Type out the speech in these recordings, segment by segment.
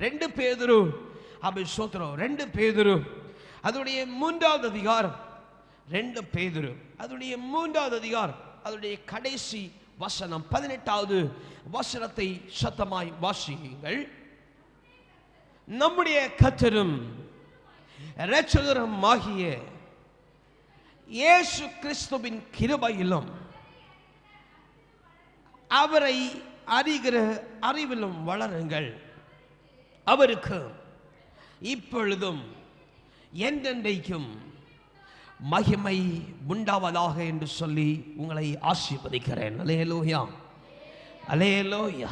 2 பேதுரு அப்படி சோத்திரம் 2 பேதுரு அதனுடைய 3வது அதிகாரம் 2 பேதுரு அதனுடைய 3வது அதிகாரம் அதனுடைய கடைசி வசனம் 18வது வசனத்தை சத்தமாய் வாசியுங்கள். நம்முடைய கர்த்தரும் இரட்சகரும் ஆகிய இயேசு கிறிஸ்துவின் கிருபையிலும் அவரை அறிகிற அறிவிலும் வளருங்கள். அவருக்கு இப்பொழுதும் என்றென்றைக்கும் மகிமை உண்டாவதாக என்று சொல்லி உங்களை ஆசீர்வதிக்கிறேன். அல்லேலூயா, அல்லேலூயா,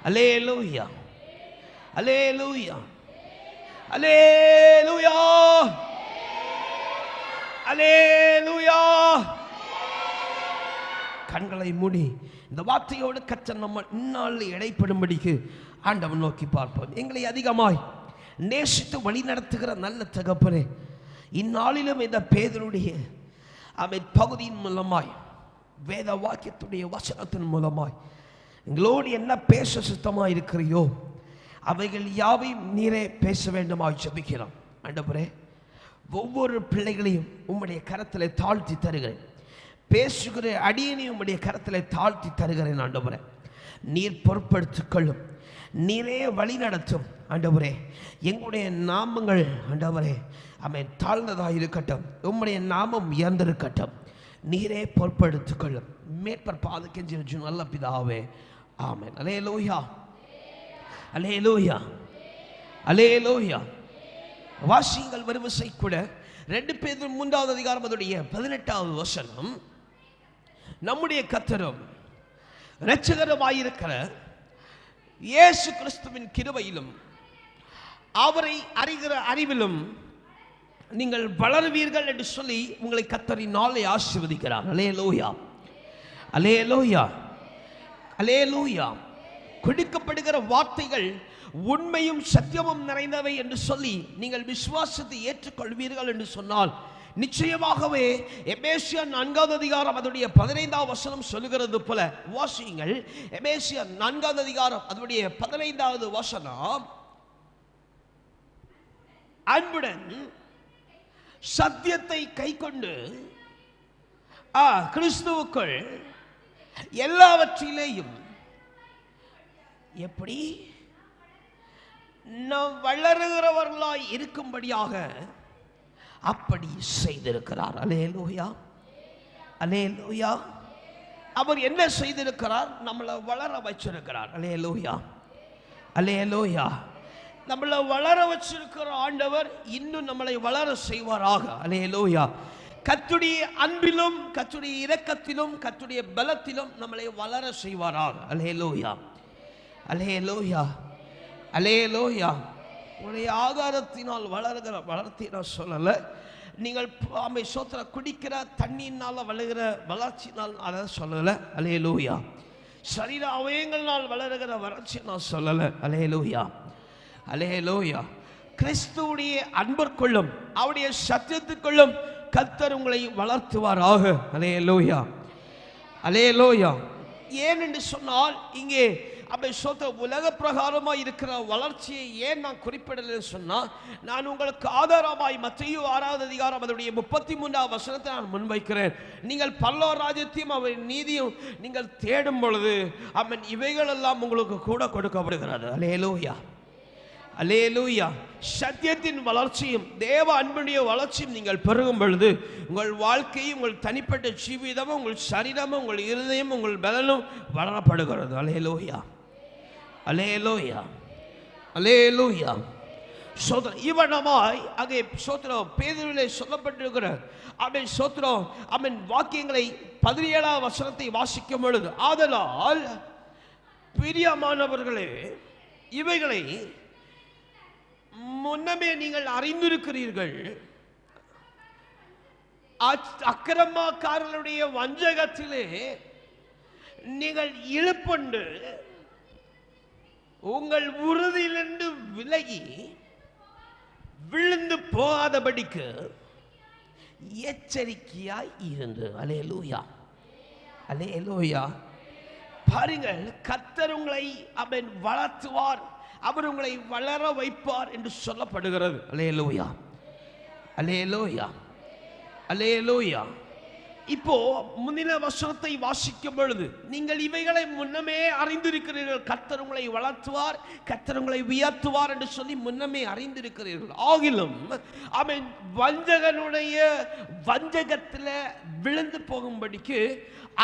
அல்லேலூயா, அல்லேலூயா, அல்லேலூயா, அல்லேலூயா. கண்களை மூடி இந்த வார்த்தையோடு கர்த்தர் நம்ம இந்நாள் இடைப்படும்படிக்கு ஆண்டவன் நோக்கி பார்ப்போம். எங்களை அதிகமாய் நேசித்து வழி நடத்துகிற நல்ல தகப்பனே, இந்நாளிலும் இந்த பேதருடைய பகுதியின் மூலமாய் வேத வாக்கியத்துடைய வசனத்தின் மூலமாய் எங்களோடு என்ன பேச சுத்தமாக இருக்கிறையோ அவைகள் யாவையும் நீரே பேச வேண்டுமாய் ஜெபிக்கிறோம். ஆண்டவரே, ஒவ்வொரு பிள்ளைகளையும் உம்முடைய கரத்தில் தாழ்த்தி தருகிறேன். பேசுகிற அடியனையும் உம்முடைய கரத்தில் தாழ்த்தி தருகிறேன். ஆண்டவரே, நீர் பொறுப்படுத்திக் கொள்ளும், நீரே வழி நடத்தும். ஆண்டவரே, எங்களுடைய நாமங்கள் ஆண்டவரே அவன் தாழ்ந்ததாக இருக்கட்டும், உம்முடைய நாமம் உயர்ந்திருக்கட்டும். நீரே பொறுப்படுத்திக் கொள்ளும். மேற்பர் பாதுகெஞ்சு நல்ல பிதாவே, ஆமென். அல்லேலூயா, அல்லேலூயா, அல்லேலூயா. வாசியுங்கள் வரிசை கூட 2 பேதுரு 3வது அதிகாரம் அதனுடைய 18வது வசனம். நம்முடைய கர்த்தரும் இரட்சகருமாயிருக்கிற இயேசு கிறிஸ்துவின் கிருபையிலும் அவரை அறிகிற அறிவிலும் நீங்கள் வளருவீர்கள் என்று சொல்லி உங்களை கர்த்தரின் நாளை ஆசீர்வதிக்கிறார். அல்லேலூயா, அல்லேலூயா, அல்லேலூயா. கொடுக்கப்படுகிற வார்த்தைகள் உண்மையும் சத்தியமும் நிறைந்தவை என்று சொல்லி நீங்கள் விசுவாசத்தை ஏற்றுக்கொள்வீர்கள் என்று சொன்னால் நிச்சயமாகவே எபேசியர் 4வது அதிகாரம் அதனுடைய 15வது வசனம் சொல்லுகிறது போல வாசியுங்கள். எபேசியர் 4வது அதிகாரம் அதனுடைய 15வது வசனம். அன்புடன் சத்தியத்தை கைக்கொண்டு கிறிஸ்துவுக்குள் எல்லாவற்றிலேயும் எப்படி நாம் வளருகிறவர்களாய் இருக்கும்படியாக அப்படி செய்திருக்கிறார். அல்லேலூயா, அல்லேலூயா. அவர் என்ன செய்திருக்கிறார்? நம்மளை வளர வச்சிருக்கிறார். அல்லேலூயா, அல்லேலூயா. நம்மளை வளர வச்சிருக்கிற ஆண்டவர் இன்னும் நம்மளை வளர செய்வாராக. அல்லேலூயா. கர்த்தருடைய அன்பிலும் கர்த்தருடைய இரக்கத்திலும் கர்த்தருடைய பலத்திலும் நம்மளை வளர செய்வாராக. அல்லேலூயா, அல்லேலூயா, அல்லேலூயா. உடைய ஆதாரத்தினால் வளர்கிற வளர்த்தி நான் சொல்லலை. நீங்கள் சோத்திர குடிக்கிற தண்ணியினால் வளர்கிற வளர்ச்சினால் அதை சொல்லலை. அல்லேலூயா. சரீர அவயங்களால் வளர்கிற வளர்ச்சி நான் சொல்லலை. அல்லேலூயா, அல்லேலூயா. கிறிஸ்துவுடைய அன்பிற்குள்ளும் அவருடைய சத்தியத்துக்குள்ளும் கர்த்தர் உங்களை வளர்த்துவாராக. அல்லேலூயா, அல்லேலூயா. ஏன் என்று சொன்னால் இங்கே அப்படி சொத்த உலக பிரகாரமாக இருக்கிற வளர்ச்சியை ஏன் நான் குறிப்பிடலன்னு சொன்னால், நான் உங்களுக்கு ஆதாரமாய் மத்தேயு 6வது அதிகாரம் அதனுடைய 33வது வசனத்தை நான் முன்வைக்கிறேன். நீங்கள் பரலோக ராஜ்யத்தையும் அவரின் நீதியும் நீங்கள் தேடும் பொழுது அவன் இவைகள் எல்லாம் உங்களுக்கு கூட கொடுக்கப்படுகிறது. அல்லேலூயா, அல்லேலூயா. சத்தியத்தின் வளர்ச்சியும் தேவ அன்புடைய வளர்ச்சியும் நீங்கள் பெருகும் பொழுது உங்கள் வாழ்க்கையும் உங்கள் தனிப்பட்ட ஜீவிதமும் உங்கள் சரீரமும் உங்கள் இருதயமும் உங்கள் பலனும் வளரப்படுகிறது. அல்லேலூயா, அல்லேலூயா, அல்லேலூயா. சோத்திரம். இவனமாய் அங்கே சோத்திரம் பேதுருவிலே சொல்லப்பட்டிருக்கிற அவன் சோத்திரம் அவன் வாக்கியங்களை 17வது வசனத்தை வாசிக்கும் பொழுது, ஆதலால் பிரியமானவர்களே, இவைகளை முன்னமே நீங்கள் அறிந்திருக்கிறீர்கள். அக்கிரமக்காரர்களுடைய வஞ்சகத்திலே நீங்கள் இழுப்புண்டு உங்கள் உறுதியிலிருந்து விலகி விழுந்து போகாதபடிக்கு எச்சரிக்கையாய் இருந்து. அல்லேலூயா, அல்லேலூயா. பாருங்கள், கர்த்தர் உங்களை அவன் வளர்த்துவார். அவர் உங்களை வளர வைப்பார் என்று சொல்லப்படுகிறது. அல்லேலூயா, அல்லேலூயா, அல்லேலூயா. இப்போ முந்தின வசனத்தை வாசிக்கும் பொழுது நீங்கள் இவைகளை முன்னமே அறிந்திருக்கிறீர்கள், கர்த்தர் உங்களை வளர்த்துவார், கர்த்தர் உங்களை உயர்த்துவார் என்று சொல்லி முன்னமே அறிந்திருக்கிறீர்கள். ஆகிலும் அவன் வஞ்சகனுடைய வஞ்சகத்தில் விழுந்து போகும்படிக்கு,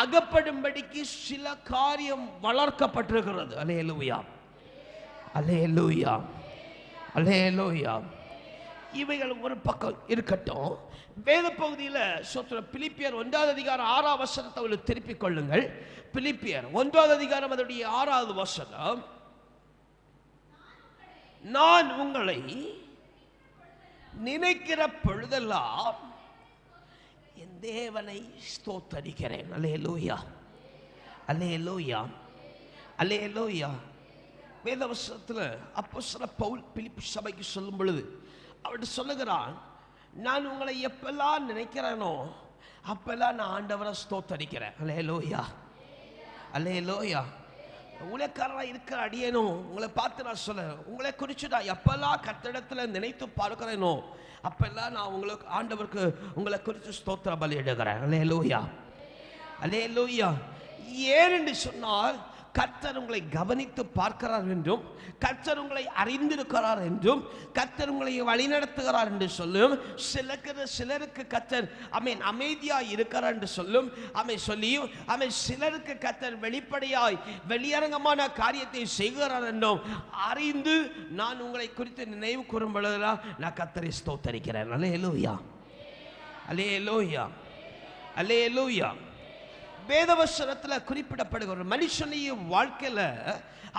அகப்படும்படிக்கு சில காரியம் வளர்க்கப்பட்டிருக்கிறது. அல்லேலூயா, அல்லேலூயா, அல்லேலூயா. இவைகள் ஒரு பக்கம் இருக்கட்டும். வேத பகுதியில் சொல்ற பிலிப்பியர் 1வது அதிகாரம் 6வது வசனத்தை திருப்பிக் கொள்ளுங்கள். பிலிப்பியர் 1வது அதிகாரம் அதனுடைய 6வது வசனம். நான் உங்களை நினைக்கிற பொழுதெல்லாம் என் தேவனை ஸ்தோத்தரிக்கிறேன். அல்லேலூயா, அல்லேலூயா, அல்லேலூயா. வேதவசனத்தில் அப்போஸ்தலர் பவுல் பிலிப்பி சபைக்கு சொல்லும் பொழுது அவர்கிட்ட சொல்லுகிறான், நான் உங்களை எப்பெல்லாம் நினைக்கிறேனோ அப்பெல்லாம் நான் ஆண்டவரை ஸ்தோத்தரிக்கிறேன். அல்லேலூயா, அல்லேலூயா. ஊழியக்காரராக இருக்கிற அடியேனோ உங்களை பார்த்து நான் சொல்ல, உங்களை குறித்து நான் எப்பெல்லாம் கர்த்தரிடத்தில் நினைத்து பார்க்கிறேனோ அப்பெல்லாம் நான் உங்களுக்கு ஆண்டவருக்கு உங்களை குறித்து ஸ்தோத்திர பலியிடுகிறேன். அல்லேலூயா, அல்லேலூயா. ஏன் என்று சொன்னால் கர்த்தர் உங்களை கவனித்து பார்க்கிறார் என்றும், கர்த்தர் உங்களை அறிந்திருக்கிறார் என்றும், கர்த்தர் உங்களை வழிநடத்துகிறார் என்று சொல்லும். சிலருக்கு கர்த்தர் அமைதியாய் இருக்கிறார் என்று சொல்லும் சொல்லியும் சிலருக்கு கர்த்தர் வெளிப்படையாய் வெளியரங்கமான காரியத்தை செய்கிறார் என்றும் அறிந்து நான் உங்களை குறித்து நினைவு கூறும் பொழுதுதான் நான் கர்த்தரை ஸ்தோத்தரிக்கிறேன். அல்லேலூயா, அல்லேலூயா, அல்லேலூயா. வேதவசனத்தில் குறிப்பிடப்படுகிற மனுஷனுடைய வாழ்க்கையில்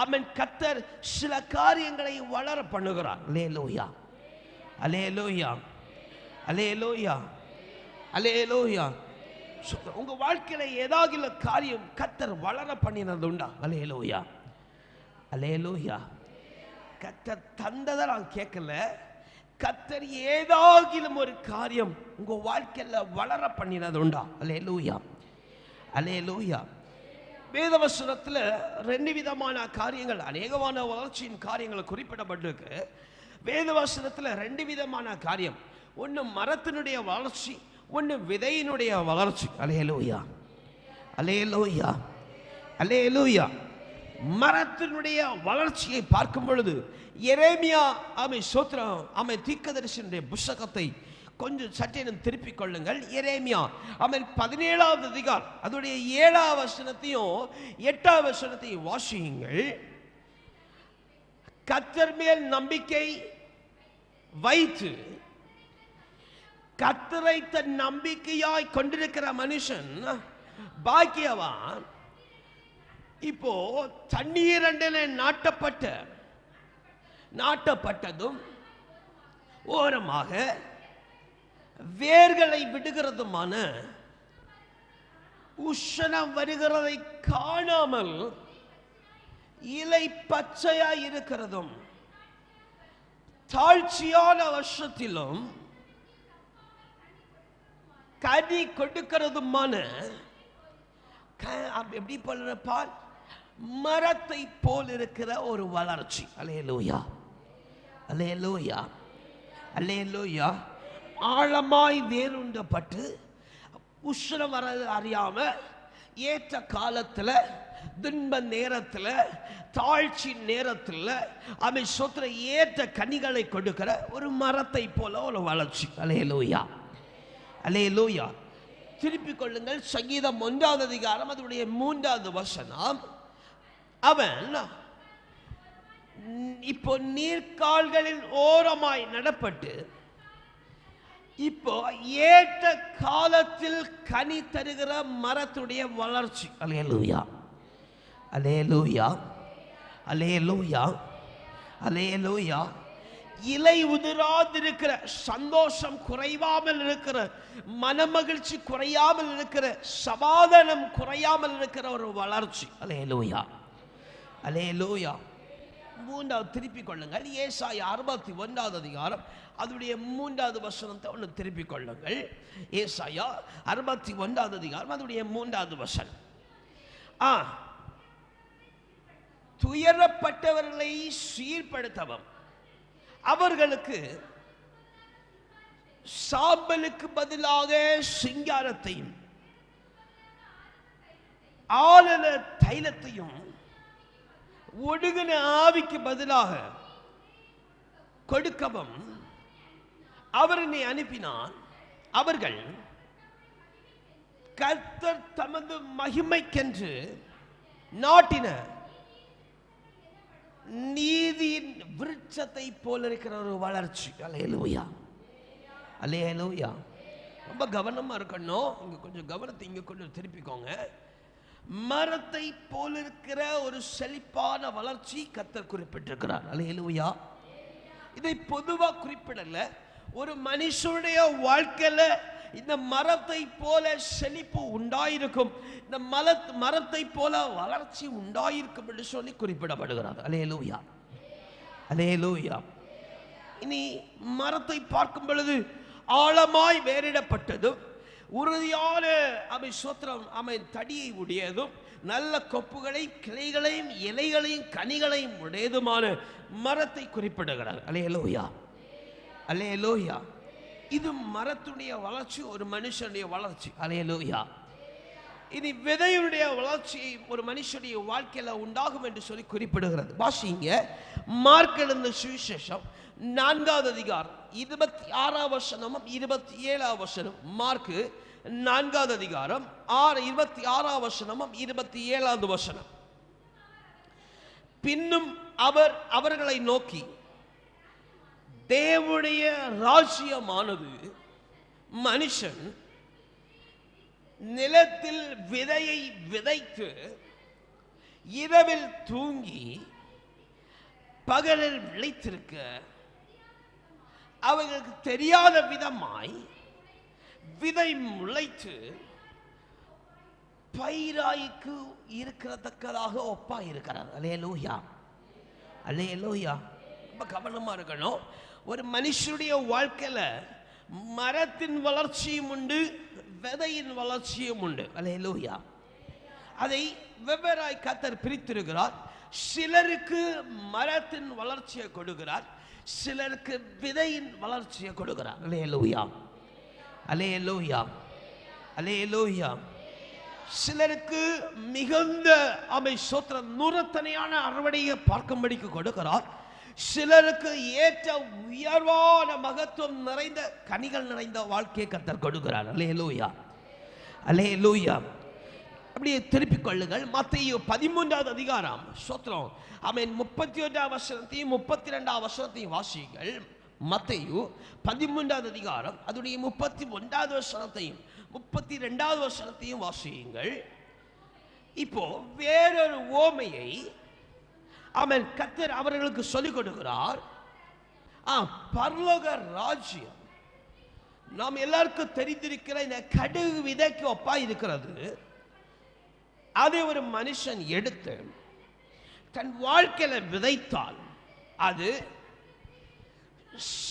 அவன் கர்த்தர் சில காரியங்களை வளர பண்ணுகிறார். அல்லேலூயா, அல்லேலூயா, அல்லேலூயா, அல்லேலூயா. உங்க வாழ்க்கையில ஏதாவது காரியம் கர்த்தர் வளர பண்ணினது உண்டா? அல்லேலூயா, அல்லேலூயா. கர்த்தர் தந்ததை நான் கேட்கல, கர்த்தர் ஏதாவது ஒரு காரியம் உங்க வாழ்க்கையில வளர பண்ணினது உண்டா? அல்லேலூயா, அல்லேலூயா. வேதவசனத்தில் 2 விதமான காரியங்கள், அநேகமான வளர்ச்சியின் காரியங்கள் குறிப்பிடப்பட்டிருக்கு. வேதவசனத்தில் 2 விதமான காரியம், ஒன்று மரத்தினுடைய வளர்ச்சி, ஒன்று விதையினுடைய வளர்ச்சி. அல்லேலூயா, அல்லேலூயா, அல்லேலூயா. மரத்தினுடைய வளர்ச்சியை பார்க்கும் பொழுது எரேமியா தீர்க்கதரிசியினுடைய புத்தகத்தை கொஞ்சம் சற்றேனும் திருப்பிக் கொள்ளுங்கள். எரேமியா 17வது அதிகாரம் அதோடைய 7வது வசனத்தையும் 8வது வசனத்தையும் வாசியுங்கள். கர்த்தர் மேல் நம்பிக்கை வைத்து கர்த்தரை தன் நம்பிக்கையாய் கொண்டிருக்கிற மனுஷன் பாக்கியவான். இப்போ தண்ணீர் அண்டல நாட்டப்பட்டதும் ஓரமாக வேர்களை விடுகிறதுமான உஷ்ணம் வருகிறதை காணாமல் இலை பச்சையாய் இருக்கிறதும் தாழ்ச்சியான வருஷத்திலும் கனி கொடுக்கிறதுமான எப்படி போல மரத்தை போல் இருக்கிற ஒரு வளர்ச்சி. அல்லேலூயா, அல்லேலூயா, அல்லேலூயா. ஆழமாய் வேருண்டப்பட்டு உஷ்ணம் வர அறியாம ஏற்ற காலத்தில், துன்ப நேரத்தில், தாழ்ச்சி நேரத்தில் அவன் சொத்துல ஏற்ற கனிகளை கொடுக்கிற ஒரு மரத்தை போல ஒரு வளர்ச்சி. அல்லேலூயா, அல்லேலூயா. திருப்பிக் கொள்ளுங்கள். சங்கீதம் 1வது அதிகாரம் அதனுடைய 3வது வசனம். அவன் இப்போ நீர்க்கால்களின் ஓரமாய் நடப்பட்டு இப்போ ஏற்ற காலத்தில் கனி தருகிற மரத்துடைய வளர்ச்சி. அல்லேலூயா, அல்லேலூயா, அல்லேலூயா, அல்லேலூயா. இலை உதிராதிருக்கிற, சந்தோஷம் குறையாமல் இருக்கிற, மனமகிழ்ச்சி குறையாமல் இருக்கிற, சமாதானம் குறையாமல் இருக்கிற ஒரு வளர்ச்சி. அல்லேலூயா, அல்லேலூயா. 3வது திருப்பிக் கொள்ளுங்கள். ஏசாயா 61வது அதிகாரம் அதனுடைய 3வது வசனத்தை ஒன்று திருப்பிக் கொள்ளுங்கள். ஏசாயா 61வது அதிகாரம் அதனுடைய 3வது வசனம். துயரப்பட்டவர்களை சீர்படுத்தவும், அவர்களுக்கு சாம்பலுக்கு பதிலாக சிங்காரத்தையும் ஆலல தைலத்தையும் ஒடுகின ஆவிக்கு பதிலாக கொடுக்கவும் அவர் என்னை அனுப்பினார். அவர்கள் கர்த்தர் தமது மகிமைக்கென்று நாட்டின நீதியின் விருட்சத்தை போல இருக்கிற ஒரு வளர்ச்சி. அல்லேலூயா, அல்லேலூயா. ரொம்ப கவனமா இருக்கணும். இங்க கொஞ்சம் கவனத்தை இங்க கொஞ்சம் திருப்பிக்கோங்க. மரத்தை போல இருக்கிற ஒரு செழிப்பான வளர்ச்சி கர்த்தர் குறிப்பிட்டிருக்கிறார். அல்லேலூயா. இதை பொதுவா குறிப்பிடல. ஒரு மனுஷனுடைய வாழ்க்கையில இந்த மரத்தை போல செழிப்பு உண்டாயிருக்கும், இந்த மரத்தை போல வளர்ச்சி உண்டாயிருக்கும் என்று சொல்லி குறிப்பிடப்படுகிறது. அல்லேலூயா, அல்லேலூயா. இனி மரத்தை பார்க்கும் பொழுது ஆழமாய் வேரிடப்பட்டதும் உறுதியான அவை சோத்திரம் அவை தடியை உடையதும் நல்ல கொப்புகளை கிளைகளையும் இலைகளையும் கனிகளையும் உடையதுமான மரத்தை குறிப்பிடுகிறார். அல்லேலூயா, அல்லேலூயா. இது மரத்துடைய வளர்ச்சி, ஒரு மனுஷனுடைய வளர்ச்சி. அல்லேலூயா. இனி விதையுடைய வளர்ச்சி ஒரு மனுஷனுடைய வாழ்க்கையில உண்டாகும் என்று சொல்லி குறிப்பிடுகிறது. வாசிங்க, மார்க் எழுதின சுவிசேஷம் 4வது அதிகாரம் 26ஆம் வசனமும் 27ஆம் வசனம். மார்க் 4வது அதிகாரம் 26ஆம் வசனமும் 27ஆவது வசனம். பின்னும் அவர் அவர்களை நோக்கி, தேவனுடைய ராஜ்யமானது மனுஷன் நிலத்தில் விதையை விதைத்து இரவில் தூங்கி பகலில் விளைத்திருக்க அவர்களுக்கு தெரியாத விதமாய் விதை முளைத்து பயிராய்க்கு இருக்கிறதற்காக ஒப்பா இருக்கிறார். அல்லேலூயா, அல்லேலூயா. ரொம்ப கவனமா இருக்கணும். ஒரு மனுஷனுடைய வாழ்க்கையில மரத்தின் வளர்ச்சியும் உண்டு, விதையின் வளர்ச்சியும் உண்டு. அல்லேலூயா. அதை வெவ்வேறாய் கர்த்தர் பிரித்திருக்கிறார். சிலருக்கு மரத்தின் வளர்ச்சியை கொடுக்கிறார், சிலருக்கு விதையின் வளர்ச்சியை கொடுக்கிறார். அல்லேலூயா, அல்லேலூயா, அல்லேலூயா. சிலருக்கு மிகுந்த அவை சோத்திர நூறத்தனையான அறுவடையை பார்க்கும்படிக்கு கொடுக்கிறார். சிலருக்கு ஏற்ற உயர்வான மகத்துவம் நிறைந்த கனிகள் நிறைந்த வாழ்க்கையை கர்த்தர் கொடுக்கிறார். அல்லேலூயா, அல்லேலூயா. அப்படியே திருப்பிக் கொள்ளுங்கள். மத்தேயு 13வது அதிகாரம் சோத்திரம் ஆமென் 31ஆம் வசனத்தையும் 32ஆம் வசனத்தையும் வாசியுங்கள். மத்தேயு 13வது அதிகாரம் அதனுடைய 31வது வசனத்தையும் 32வது வசனத்தையும் வாசியுங்கள். இப்போ வேறொரு ஓமையை ஆமென் கர்த்தர் அவர்களுக்கு சொல்லிக் கொடுக்கிறார். பரலோக ராஜ்யம் நாம் எல்லாருக்கும் தெரிந்திருக்கிற இந்த கடுகு விதைக்கு ஒப்பா இருக்கிறது. அதை ஒரு மனுஷன் எடுத்து தன் வாழ்க்கையில விதைத்தால் அது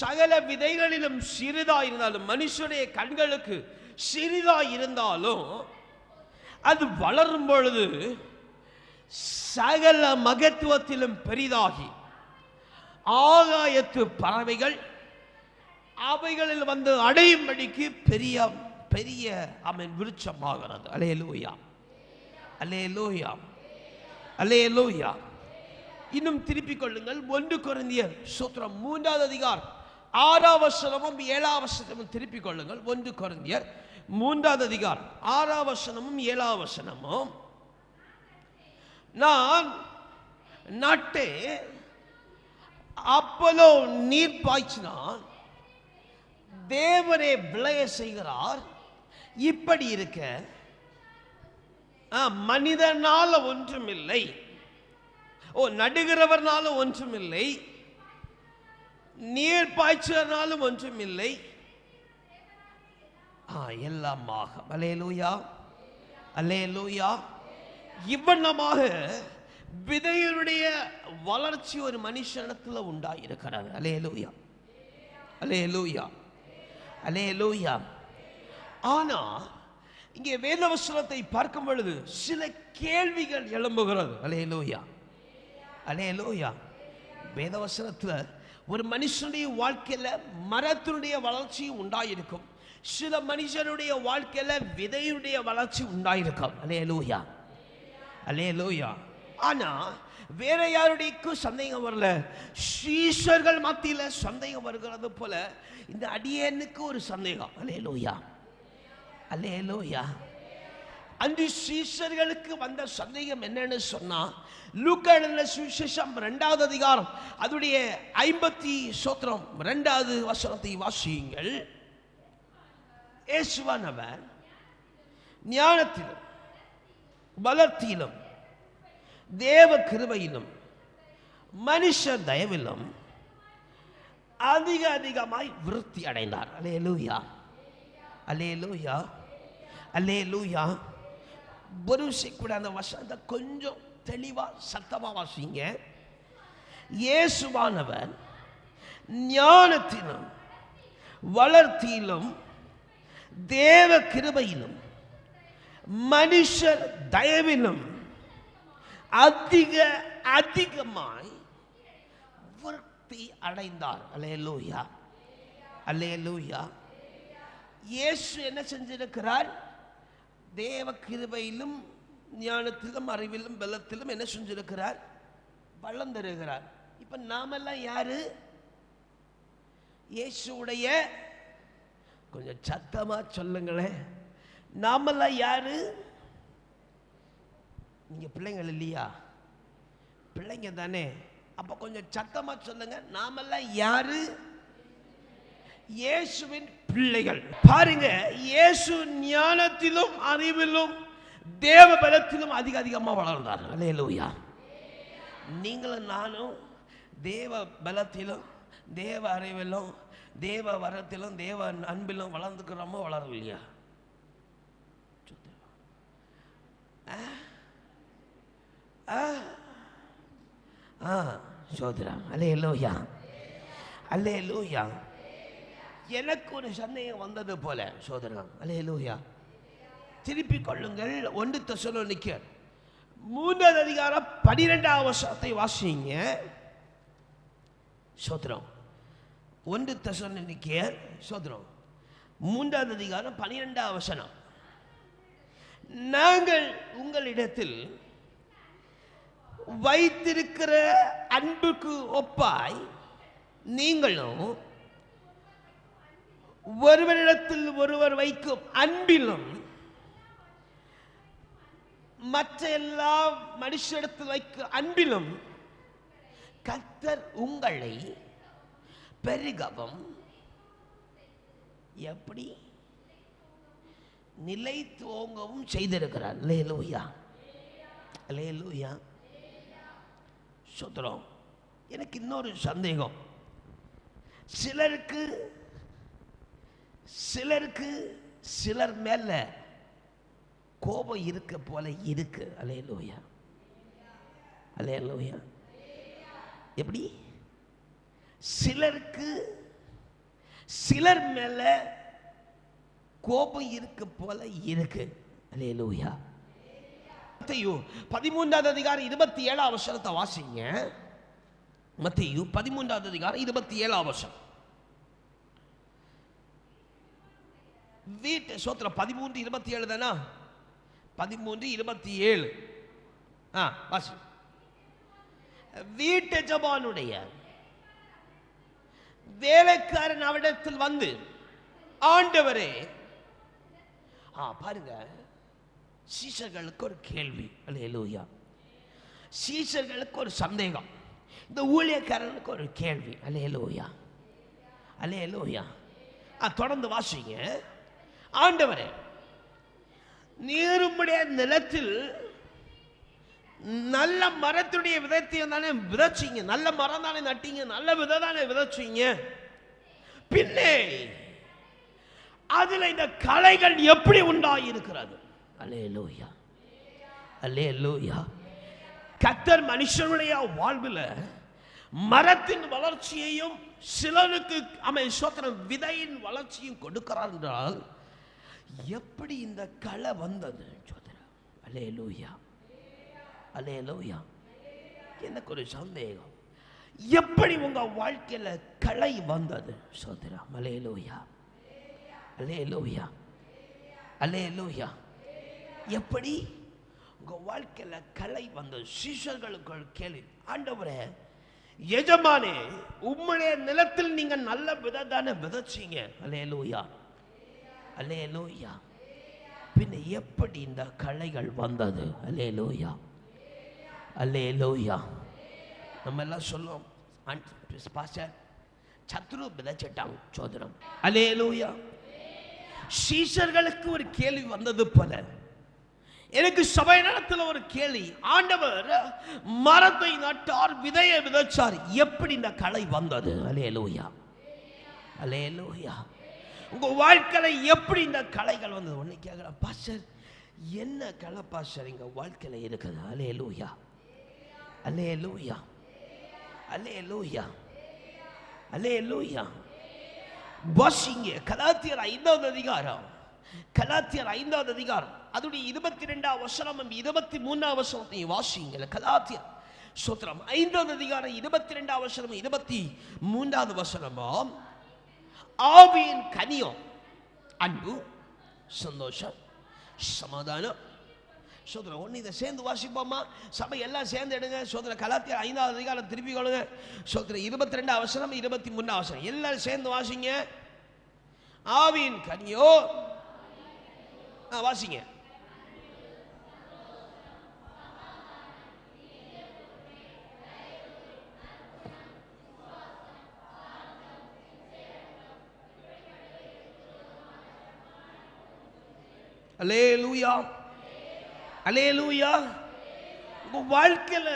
சகல விதைகளிலும் சிறிதா இருந்தாலும், மனுஷனுடைய கண்களுக்கு சிறிதா இருந்தாலும், அது வளரும் பொழுது சகல மகத்துவத்திலும் பெரிதாகி ஆகாயத்து பறவைகள் அவைகளில் வந்து அடையும்படிக்கு பெரிய பெரிய அமன் விருட்சமாகிறது. அல்லேலூயா, அல்லேலூயா, அல்லேலூயா. இன்னும் திருப்பிக் கொள்ளுங்கள். 1 கொரிந்தியர் சூத்திரம் 3வது அதிகாரம் 6ஆம் வசனமும் 7ஆம் வசனமும் திருப்பிக் கொள்ளுங்கள். 1 கொரிந்தியர் 3வது அதிகாரம் 6ஆம் வசனமும் 7ஆம் வசனமும். நான் நட்டே, அப்போலோ நீர் பாய்ச்சினான், தேவரே விளைய செய்கிறார். இப்படி இருக்க மனிதனால ஒன்றும் இல்லை, நடுகிறவர்னால ஒன்றும் இல்லை, நீர் பாய்ச்சனாலும் ஒன்றும் இல்லை, எல்லாமாக. அல்லேலூயா, அல்லேலூயா. இவ்வண்ணமாக விதையுடைய வளர்ச்சி ஒரு மனுஷனத்துல உண்டாயிருக்கிறது. அல்லேலூயா, அல்லேலூயா, அல்லேலூயா. ஆனா இங்கே வேதவசனத்தை பார்க்கும் பொழுது சில கேள்விகள் எழும்புகிறது. அல்லேலூயா, அல்லேலூயா. வேதவசனத்துல ஒரு மனுஷனுடைய வாழ்க்கையில மரத்தினுடைய வளர்ச்சி உண்டாயிருக்கும், சில மனுஷனுடைய வாழ்க்கையில விதையுடைய வளர்ச்சி உண்டாயிருக்கும். அல்லேலூயா, அல்லேலூயா. ஆனா வேற யாருடையும் சந்தேகம் வரல, சீஷர்கள் மத்தியில சந்தேகம் வருகிறது போல இந்த அடியேனுக்கு ஒரு சந்தேகம். அல்லேலூயா, அல்லேலூயா. அந்த சீஷர்களுக்கு வந்த சந்தேகம் என்னன்னு சொன்னா, லூக்கா எழுதின சுவிசேஷம் 2வது அதிகாரம் அதுடைய 52வது வசனத்தை வாசியுங்கள். இயேசுவானவர் ஞானத்திலும் பலத்திலும் தேவ கிருபையிலும் மனுஷ தயவிலும் அதிகமாய் விருத்தி அடைந்தார். அல்லேலூயா, அல்லேலூயா, அல்லேலூயா. ஒரு கூட அந்த வசனத்தை கொஞ்சம் தெளிவா சத்தமா வாசிங்க. இயேசுவானவர் ஞானத்திலும் வளர்த்தியிலும் தேவ கிருபையிலும் மனுஷர் தயவிலும் அதிகமாய் விருத்தி அடைந்தார். அல்லேலூயா, அல்லேலூயா. இயேசு என்ன செஞ்சிருக்கிறார்? தேவ கிருபையிலும் ஞானத்திலும் அறிவிலும் பலத்திலும் என்ன செஞ்சிருக்கிறார்? வளர்ந்திருக்கிறார். இப்ப நாமெல்லாம் யாரு? இயேசுடைய, கொஞ்சம் சத்தமா சொல்லுங்களேன், நாமெல்லாம் யாரு? நீங்க பிள்ளைங்கள் இல்லையா? பிள்ளைங்க தானே? அப்ப கொஞ்சம் சத்தமா சொல்லுங்க, நாமெல்லாம் யாரு? இயேசுவின் பிள்ளைகள். பாருங்க, இயேசு ஞானத்திலும் அறிவிலும் தேவ பலத்திலும் அதிகமா வளர்ந்தார். அல்லேலூயா. நீங்களும் நானும் தேவ பலத்திலும் தேவ அறிவிலும் தேவ வரத்திலும் தேவ அன்பிலும் வளர்ந்துக்கிறோமோ வளரலையா? சோதரா. அல்லேலூயா, அல்லேலூயா. எனக்கு ஒரு சந்தேகம் வந்தது போல சோதரா. அல்லேலூயா. திருப்பிக் கொள்ளுங்கள். 1 தெசலோனிக்கேயர் 3வது அதிகாரம் 12வது வசனத்தை வாசிங்க. சோதரம். 1 தெசலோனிக்கேயர் சோதரம் 3வது அதிகாரம் 12வது வசனம். நாங்கள் உங்களிடத்தில் வைத்திருக்கிற அன்புக்கு ஒப்பாய் நீங்களும் ஒருவரிடத்தில் ஒருவர் வைக்கும் அன்பிலும் மற்ற எல்லா மனுஷரிடத்தில் வைக்கும் அன்பிலும் கர்த்தர் உங்களை பெருகவும் எப்படி நிலைத்து ஓங்கவும் செய்திருக்கிறார். அல்லேலூயா, அல்லேலூயா. சொல்றோம். எனக்கு இன்னொரு சந்தேகம். சிலர் மேல கோபம் இருக்க போல இருக்கு. அல்லேலூயா, அல்லேலூயா. எப்படி? சிலர் மேல கோபம் இருக்க போல இருக்கு. அல்லேலூயா. மத்தேயு 13வது அதிகாரம் 27வது வசனத்தை வாசிங்க. மத்தேயு 13வது அதிகாரம் 27வது வசனம். வீட்டு சோத்திர 13:27 தானா? 13:27 வாசி. வீட்டு ஜபானுடைய வேலைக்காரன் அவரிடத்தில் வந்து, ஆண்டவரே, பாருங்க, சீஷர்களுக்கு ஒரு கேள்வி. அல்லேலூயா. சீஷர்களுக்கு ஒரு சந்தேகம், இந்த ஊழியக்காரனுக்கு ஒரு கேள்வி. அல்லேலூயா, அல்லேலூயா. தொடர்ந்து வாசிங்க. ஆண்டவரே, நீருடைய நிலத்தில் நல்ல மரத்துடைய விதைத்தையும் தானே விதைச்சிங்க, நல்ல மரம் தானே நட்டீங்க, நல்ல விதை தானே விதைச்சிங்க, பின்னே அதுல இந்த களைகள் எப்படி உண்டாயிருக்கிறது? அல்லேலூயா, அல்லேலூயா. கர்த்தர் மனுஷனுடைய வாழ்வில் மரத்தின் வளர்ச்சியையும் சிலருக்கு விதையின் வளர்ச்சியும் கொடுக்கிறார் என்றால் எப்படி இந்த களை வந்தது? அல்லேலூயா, அல்லேலூயா. எனக்கு ஒரு சந்தேகம், எப்படி உங்க வாழ்க்கையில களை வந்தது? சோதரம், அல்லேலூயா, அல்லேலூயா, அல்லேலூயா. எப்படி உங்க வாழ்க்கையில களை வந்தது? சீஷர்களுக்கு கேள்வி, ஆண்டவரே, எஜமானே, உம்முடைய நிலத்தில் நீங்க நல்ல விதை தானே விதைச்சீங்க. அல்லேலூயா, அல்லேலூயா. பின்ன எப்படி இந்த களைகள் வந்தது? அல்லேலூயா, அல்லேலூயா. நம்ம எல்லாம் சொல்லுவோம், பாஸ்டர் சத்துரு விதைச்சிட்டாங்க. சோதரம், அல்லேலூயா. சீஷர்களுக்கு ஒரு கேள்வி வந்தது போல எனக்கு சபை நேரத்தில் ஒரு கேள்வி, ஆண்டவர் மரத்தை நட்டார், விதையை விதைச்சார், எப்படி இந்த களை வந்தது? அல்லேலூயா, அல்லேலூயா. உங்க வாழ்க்கையில எப்படி இந்த களைகள் வந்தது? ஒண்ணு கேட்கிறேன், பாஸ்டர் என்ன களை பாஸ்டர் எங்க வாழ்க்கையில இருக்குது? அல்லேலூயா, அல்லேலூயா, அல்லேலூயா, அல்லேலூயா. வாசிங்க கலாத்தியர் 5வது அதிகாரம், கலாத்தியர் 5வது அதிகாரம், அதோடைய 22வது வசனம் 23வது வசனத்தை வாசிங்க. கலாத்தியர் சோத்திரம் 5வது அதிகாரம் 22வது வசனம் 23வது வசனம். ஆவியின் கனியும் அன்பு, சந்தோஷம், சமாதானம். சோதரன் ஒன்று இதை சேர்ந்து வாசிப்போமா? சபை எல்லாம் சேர்ந்து எடுங்க. சோதரன் கலாத்தியர் 5வது அதிகாரம் திருப்பி கொள்ளுங்க. சோதரன் 22வது வசனம் 23வது வசனம் எல்லாரும் சேர்ந்து வாசிங்க. ஆவியின் கனியோ, வாசிங்க. அல்லேலூயா, அல்லேலூயா. உங்க வாழ்க்கையில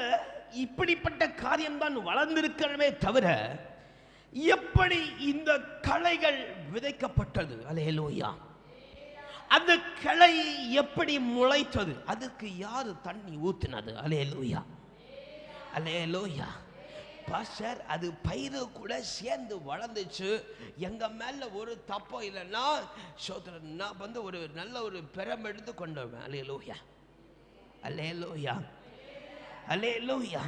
இப்படிப்பட்ட காரியம் தான் வளர்ந்திருக்கிறவே தவிர எப்படி இந்த களைகள் விதைக்கப்பட்டது? அல்லேலூயா. அந்த கிளை எப்படி முளைத்தது? அதுக்கு யாரு தண்ணி ஊத்தினது? அல்லேலூயா, அல்லேலூயா. பாஸ்டர் அது பயிறு கூட சேர்ந்து வளர்ந்துச்சு, எங்க மேல ஒரு தப்போ இல்லைன்னா சோதரன் நான் வந்து ஒரு நல்ல ஒரு பெரம் எடுத்து கொண்டு வருவேன். அல்லேலூயா, அல்லேலூயா, அல்லேலூயா.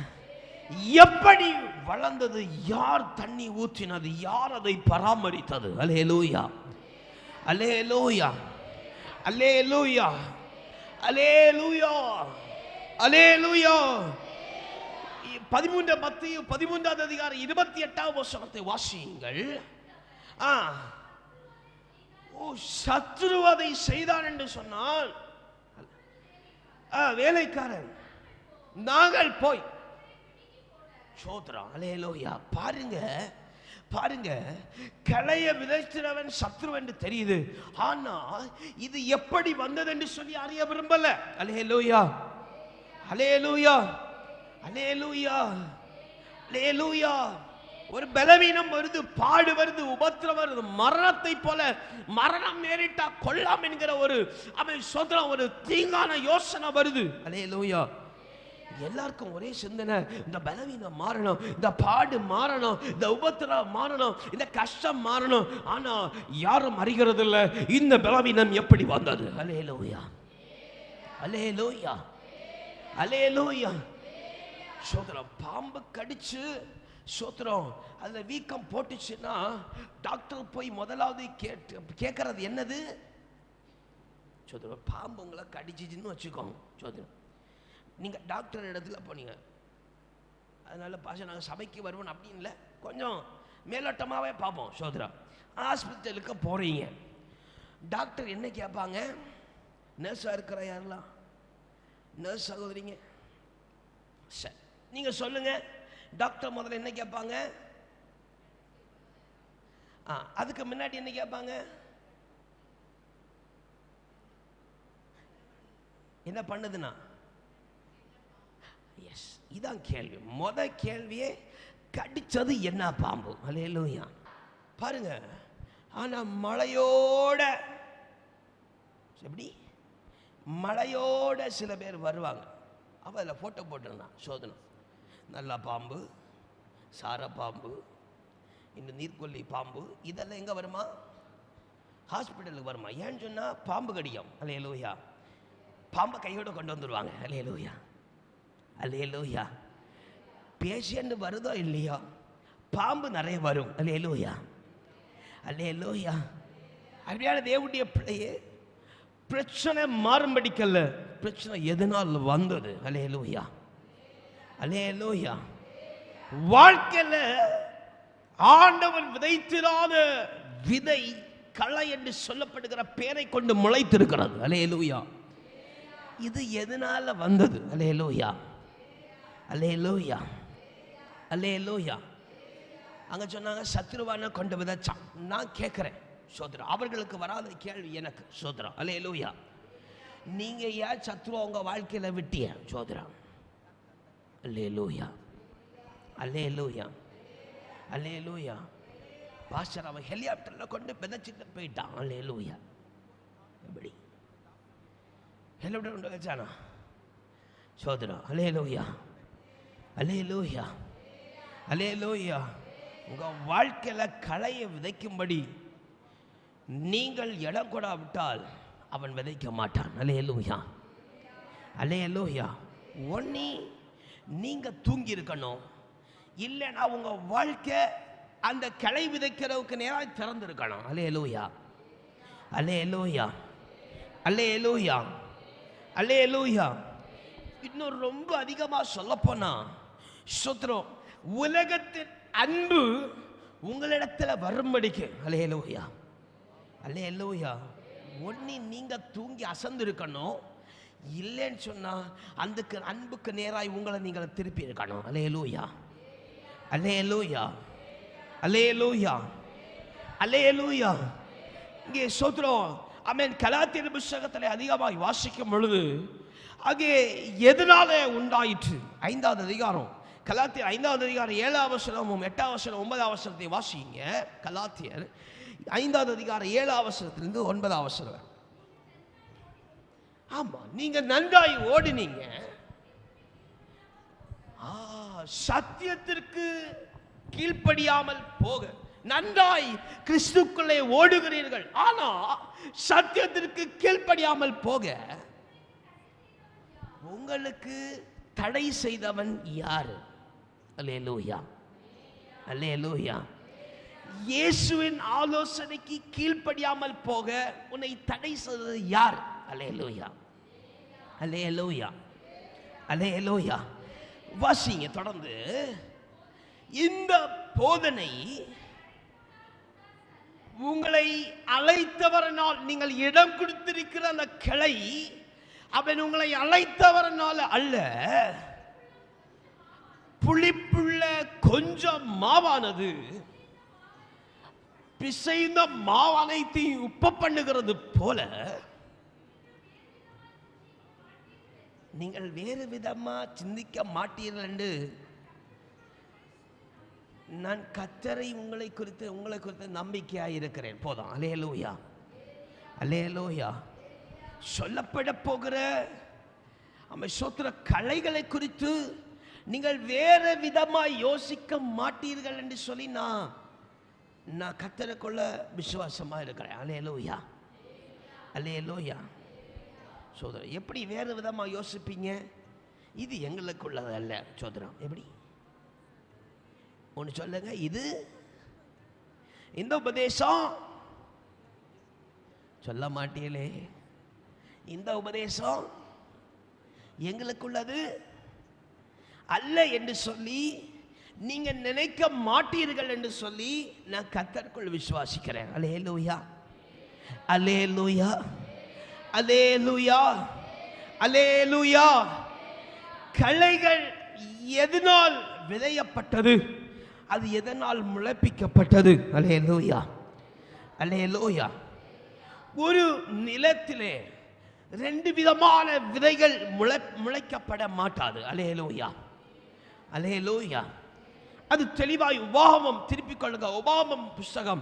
எப்படி வளர்ந்தது? யார் தண்ணி ஊற்றினது? யார் அதை பராமரித்தது? அல்லேலூயா, அல்லேலூயா, அல்லேலூயா, அல்லேலூயா, அல்லேலூயா. 13வது அதிகாரம் 28வது வசனத்தை வாசியுங்கள். சத்துருவதை செய்தான் என்று சொன்னால் வேலைக்காரன் நாங்கள் போய் சோத்ரம். அல்லேலூயா. பாருங்க பாருங்க, களைய விதைக்கிறவன் சத்ரு என்று தெரியுது, ஆனா இது எப்படி வந்தது என்று சொல்லி அறிய விரும்பல. அல்லேலூயா, அல்லேலூயா, அல்லேலூயா, அல்லேலூயா. ஒரு பலவீனம் வருது, பாடு வருது, உபத்திரம் வருது, மரணத்தை போல மரணம் நேரிட்டா கொல்லாம் என்கிற ஒரு அவன் சொல்ற ஒரு தீங்கான யோசனை வருது. அல்லேலூயா. எல்லாருக்கும் ஒரே சிந்தனை, இந்த பலவீனம் மாறணும், இந்த பாடு மாறணும், இந்த உபத்திரம் மாறணும், இந்த கஷ்டம் மாறணும். ஆனா யாரும் அறிகிறது இல்லை இந்த பலவீனம் எப்படி வந்தது. அல்லேலூயா, அல்லேலூயா, அல்லேலூயா. சோதரம் பாம்பு கடிச்சு சோத்திரம் அதுல வீக்கம் போட்டுச்சுன்னா டாக்டர் போய் முதலாவது கேட்கறது என்னது? சோதரம் பாம்பு உங்களை கடிச்சிச்சுன்னு வச்சுக்கோங்க. சோதரம் நீங்க டாக்டர் இடத்துல போனீங்க, அதனால பாஷா நாங்கள் சபைக்கு வருவோம் அப்படின்னு இல்லை, கொஞ்சம் மேலோட்டமாகவே பார்ப்போம். சோதரம் ஹாஸ்பிட்டலுக்கு போறீங்க, டாக்டர் என்ன கேட்பாங்க? நர்ஸாக இருக்கிற யாரெல்லாம் நர்ஸ் சகோதரிங்க, சரி நீங்க சொல்லுங்க. டாக்டர் முதல்ல என்ன கேட்பாங்க? அதுக்கு முன்னாடி என்ன கேட்பாங்க? என்ன பண்ணுதுன்னா, எஸ் இதான் கேள்வி. முத கேள்வியே கடிச்சது என்ன பாம்பு. அல்லேலூயா. பாருங்க, ஆனா மழையோட எப்படி மழையோட சில பேர் வருவாங்க. அப்ப அதில் போட்டோ போட்டிருந்தான் சோதனை. நல்ல பாம்பு, சார பாம்பு, இந்த நீர்க்கொல்லி பாம்பு, இதெல்லாம் எங்க வருமா? ஹாஸ்பிட்டலுக்கு வருமா? ஏன்னு சொன்னா பாம்பு கடிக்கும். அல்லேலூயா. பாம்பை கையோட கொண்டு வந்துருவாங்க. அல்லேலூயா, அல்லேலூயா, பேஷண்ட் வருதோ இல்லையோ, பாம்பு நிறைய வரும். அல்லேலூயா, அல்லேலூயா. அருமையான தேவனுடைய பிள்ளையே, பிரச்சனை மாறும்படிக்கல்ல, பிரச்சனை எதனால் வந்தது. அல்லேலூயா, அல்லேலூயா. வாழ்க்கையில ஆண்டவர் விதைத்திராத விதை களை என்று சொல்லப்படுகிற பேரை கொண்டு முளைத்திருக்கிறது. அல்லேலூயா. இது எதனால வந்தது? அல்லேலூயா, அல்லேலூயா, அல்லேலூயா. அங்க சொன்னாங்க சத்ருவான கொண்டு விதைச்சான். நான் கேட்கிறேன் சோதரம், அவர்களுக்கு வராத கேள்வி எனக்கு சோதரம். அல்லேலூயா. நீங்க ஏன் சத்ருவா உங்க வாழ்க்கையில விட்டிய சோதரம்? அல்லேலூயா, அல்லேலூயா, அல்லேலூயா. பாஸ்டர் அவன் ஹெலிகாப்டர்ல கொண்டு விதைச்சிட்டு போயிட்டான். அல்லேலூயா. எப்படி ஹெலிகாப்டர் கொண்டு வச்சானா சோதரம்? அல்லேலூயா, அல்லேலூயா, அல்லேலூயா. உங்க வாழ்க்கையில களையை விதைக்கும்படி நீங்கள் இடம் கொடாவிட்டால் அவன் விதைக்க மாட்டான். அல்லேலூயா, அல்லேலூயா. ஒண்ணி நீங்க தூங்கி இருக்கணும், இல்லைன்னா உங்க வாழ்க்கை அந்த கிளை விதைக்கிறவுக்கு நேராக திறந்திருக்கணும். அல்லேலூயா, அல்லேலூயா, அல்லேலூயா, அல்லேலூயா. இன்னும் ரொம்ப அதிகமா சொல்ல போனா சுத்ரம், உலகத்தின் அன்பு உங்களிடத்துல வரும்படிக்கு. அல்லேலூயா, அல்லேலூயா. ஒண்ணி நீங்க தூங்கி அசந்து இருக்கணும், இல்லைன்னு சொன்னா அந்த அன்புக்கு நேராய் உங்களை நீங்கள் திருப்பி இருக்கணும். அல்லேலூயா, அல்லேலூயா, அல்லேலூயா, அல்லேலூயா. இங்கே சோத்ரம் ஆமென். கலாத்தியர் புத்தகத்தில் அதிகமாக வாசிக்கும் பொழுது அங்கே எதனால உண்டாயிற்று? 5வது அதிகாரம், கலாத்தியர் 5வது அதிகாரம் 7வது வசனமும் 8வது வசனம் 9வது வசனத்தை வாசிங்க. கலாத்தியர் 5வது அதிகாரம் 7வது வசனத்திலிருந்து 9வது வசனம். ஆமா, நீங்க நன்றாய் ஓடினீங்க, சத்தியத்திற்கு கீழ்ப்படியாமல் போக நன்றாய் கிறிஸ்துக்குள்ளே ஓடுகிறீர்கள், ஆனா சத்தியத்திற்கு கீழ்ப்படியாமல் போக உங்களுக்கு தடை செய்தவன் யாரு? அல்லேலூயா, அல்லேலூயா. இயேசுவின் ஆலோசனைக்கு கீழ்ப்படியாமல் போக உன்னை தடை செய்தது யார்? அல்லேலூயா, அல்லேலூயா, அல்லேலூயா. வாசிங்க தொடர்ந்து. இந்த போதனை உங்களை அழைத்தவரனால், நீங்கள் இடம் கொடுத்திருக்கிற அந்த கிளை அவன் உங்களை அழைத்தவரனால அல்ல. புளிப்புள்ள கொஞ்சம் மாவானது பிசைந்த மாவனைத்தையும் உப்பு பண்ணுகிறது போல நீங்கள் வேறு விதமா சிந்திக்க மாட்டீர்கள் என்று நான் கர்த்தரை உங்களை குறித்து நம்பிக்கையாக இருக்கிறேன். போதும். அல்லேலூயா, அல்லேலூயா. சொல்லப்பட போகிற சோத்திர கலைகளை குறித்து நீங்கள் வேறு விதமாய் யோசிக்க மாட்டீர்கள் என்று சொல்லி நான் கர்த்தருக்குள்ள விசுவாசமா இருக்கிறேன். அல்லேலூயா, அல்லேலூயா. சோதரன், எப்படி வேறு விதமா யோசிப்பீங்க? இது எங்களுக்குள்ளது அல்ல சோதரம். எப்படி ஒன்று சொல்லுங்க, இது இந்த உபதேசம் சொல்ல மாட்டீங்களே, இந்த உபதேசம் எங்களுக்குள்ளது அல்ல என்று சொல்லி நீங்க நினைக்க மாட்டீர்கள் என்று சொல்லி நான் கர்த்தருக்குள் விசுவாசிக்கிறேன். அல்லேலூயா, அல்லேலூயா, அல்லேலூயா, அல்லேலூயா. களைகள் எதனால் விதையப்பட்டது? அது எதனால் முளைப்பிக்கப்பட்டது? அல்லேலூயா, அல்லேலூயா. ஒரு நிலத்திலே 2 விதமான விதைகள் முளைக்கப்பட மாட்டாது. அல்லேலூயா, அல்லேலூயா. அது தெளிவாய் உபாகமம் திருப்பிக் கொள்ளுங்க. உபாகமம் புஸ்தகம்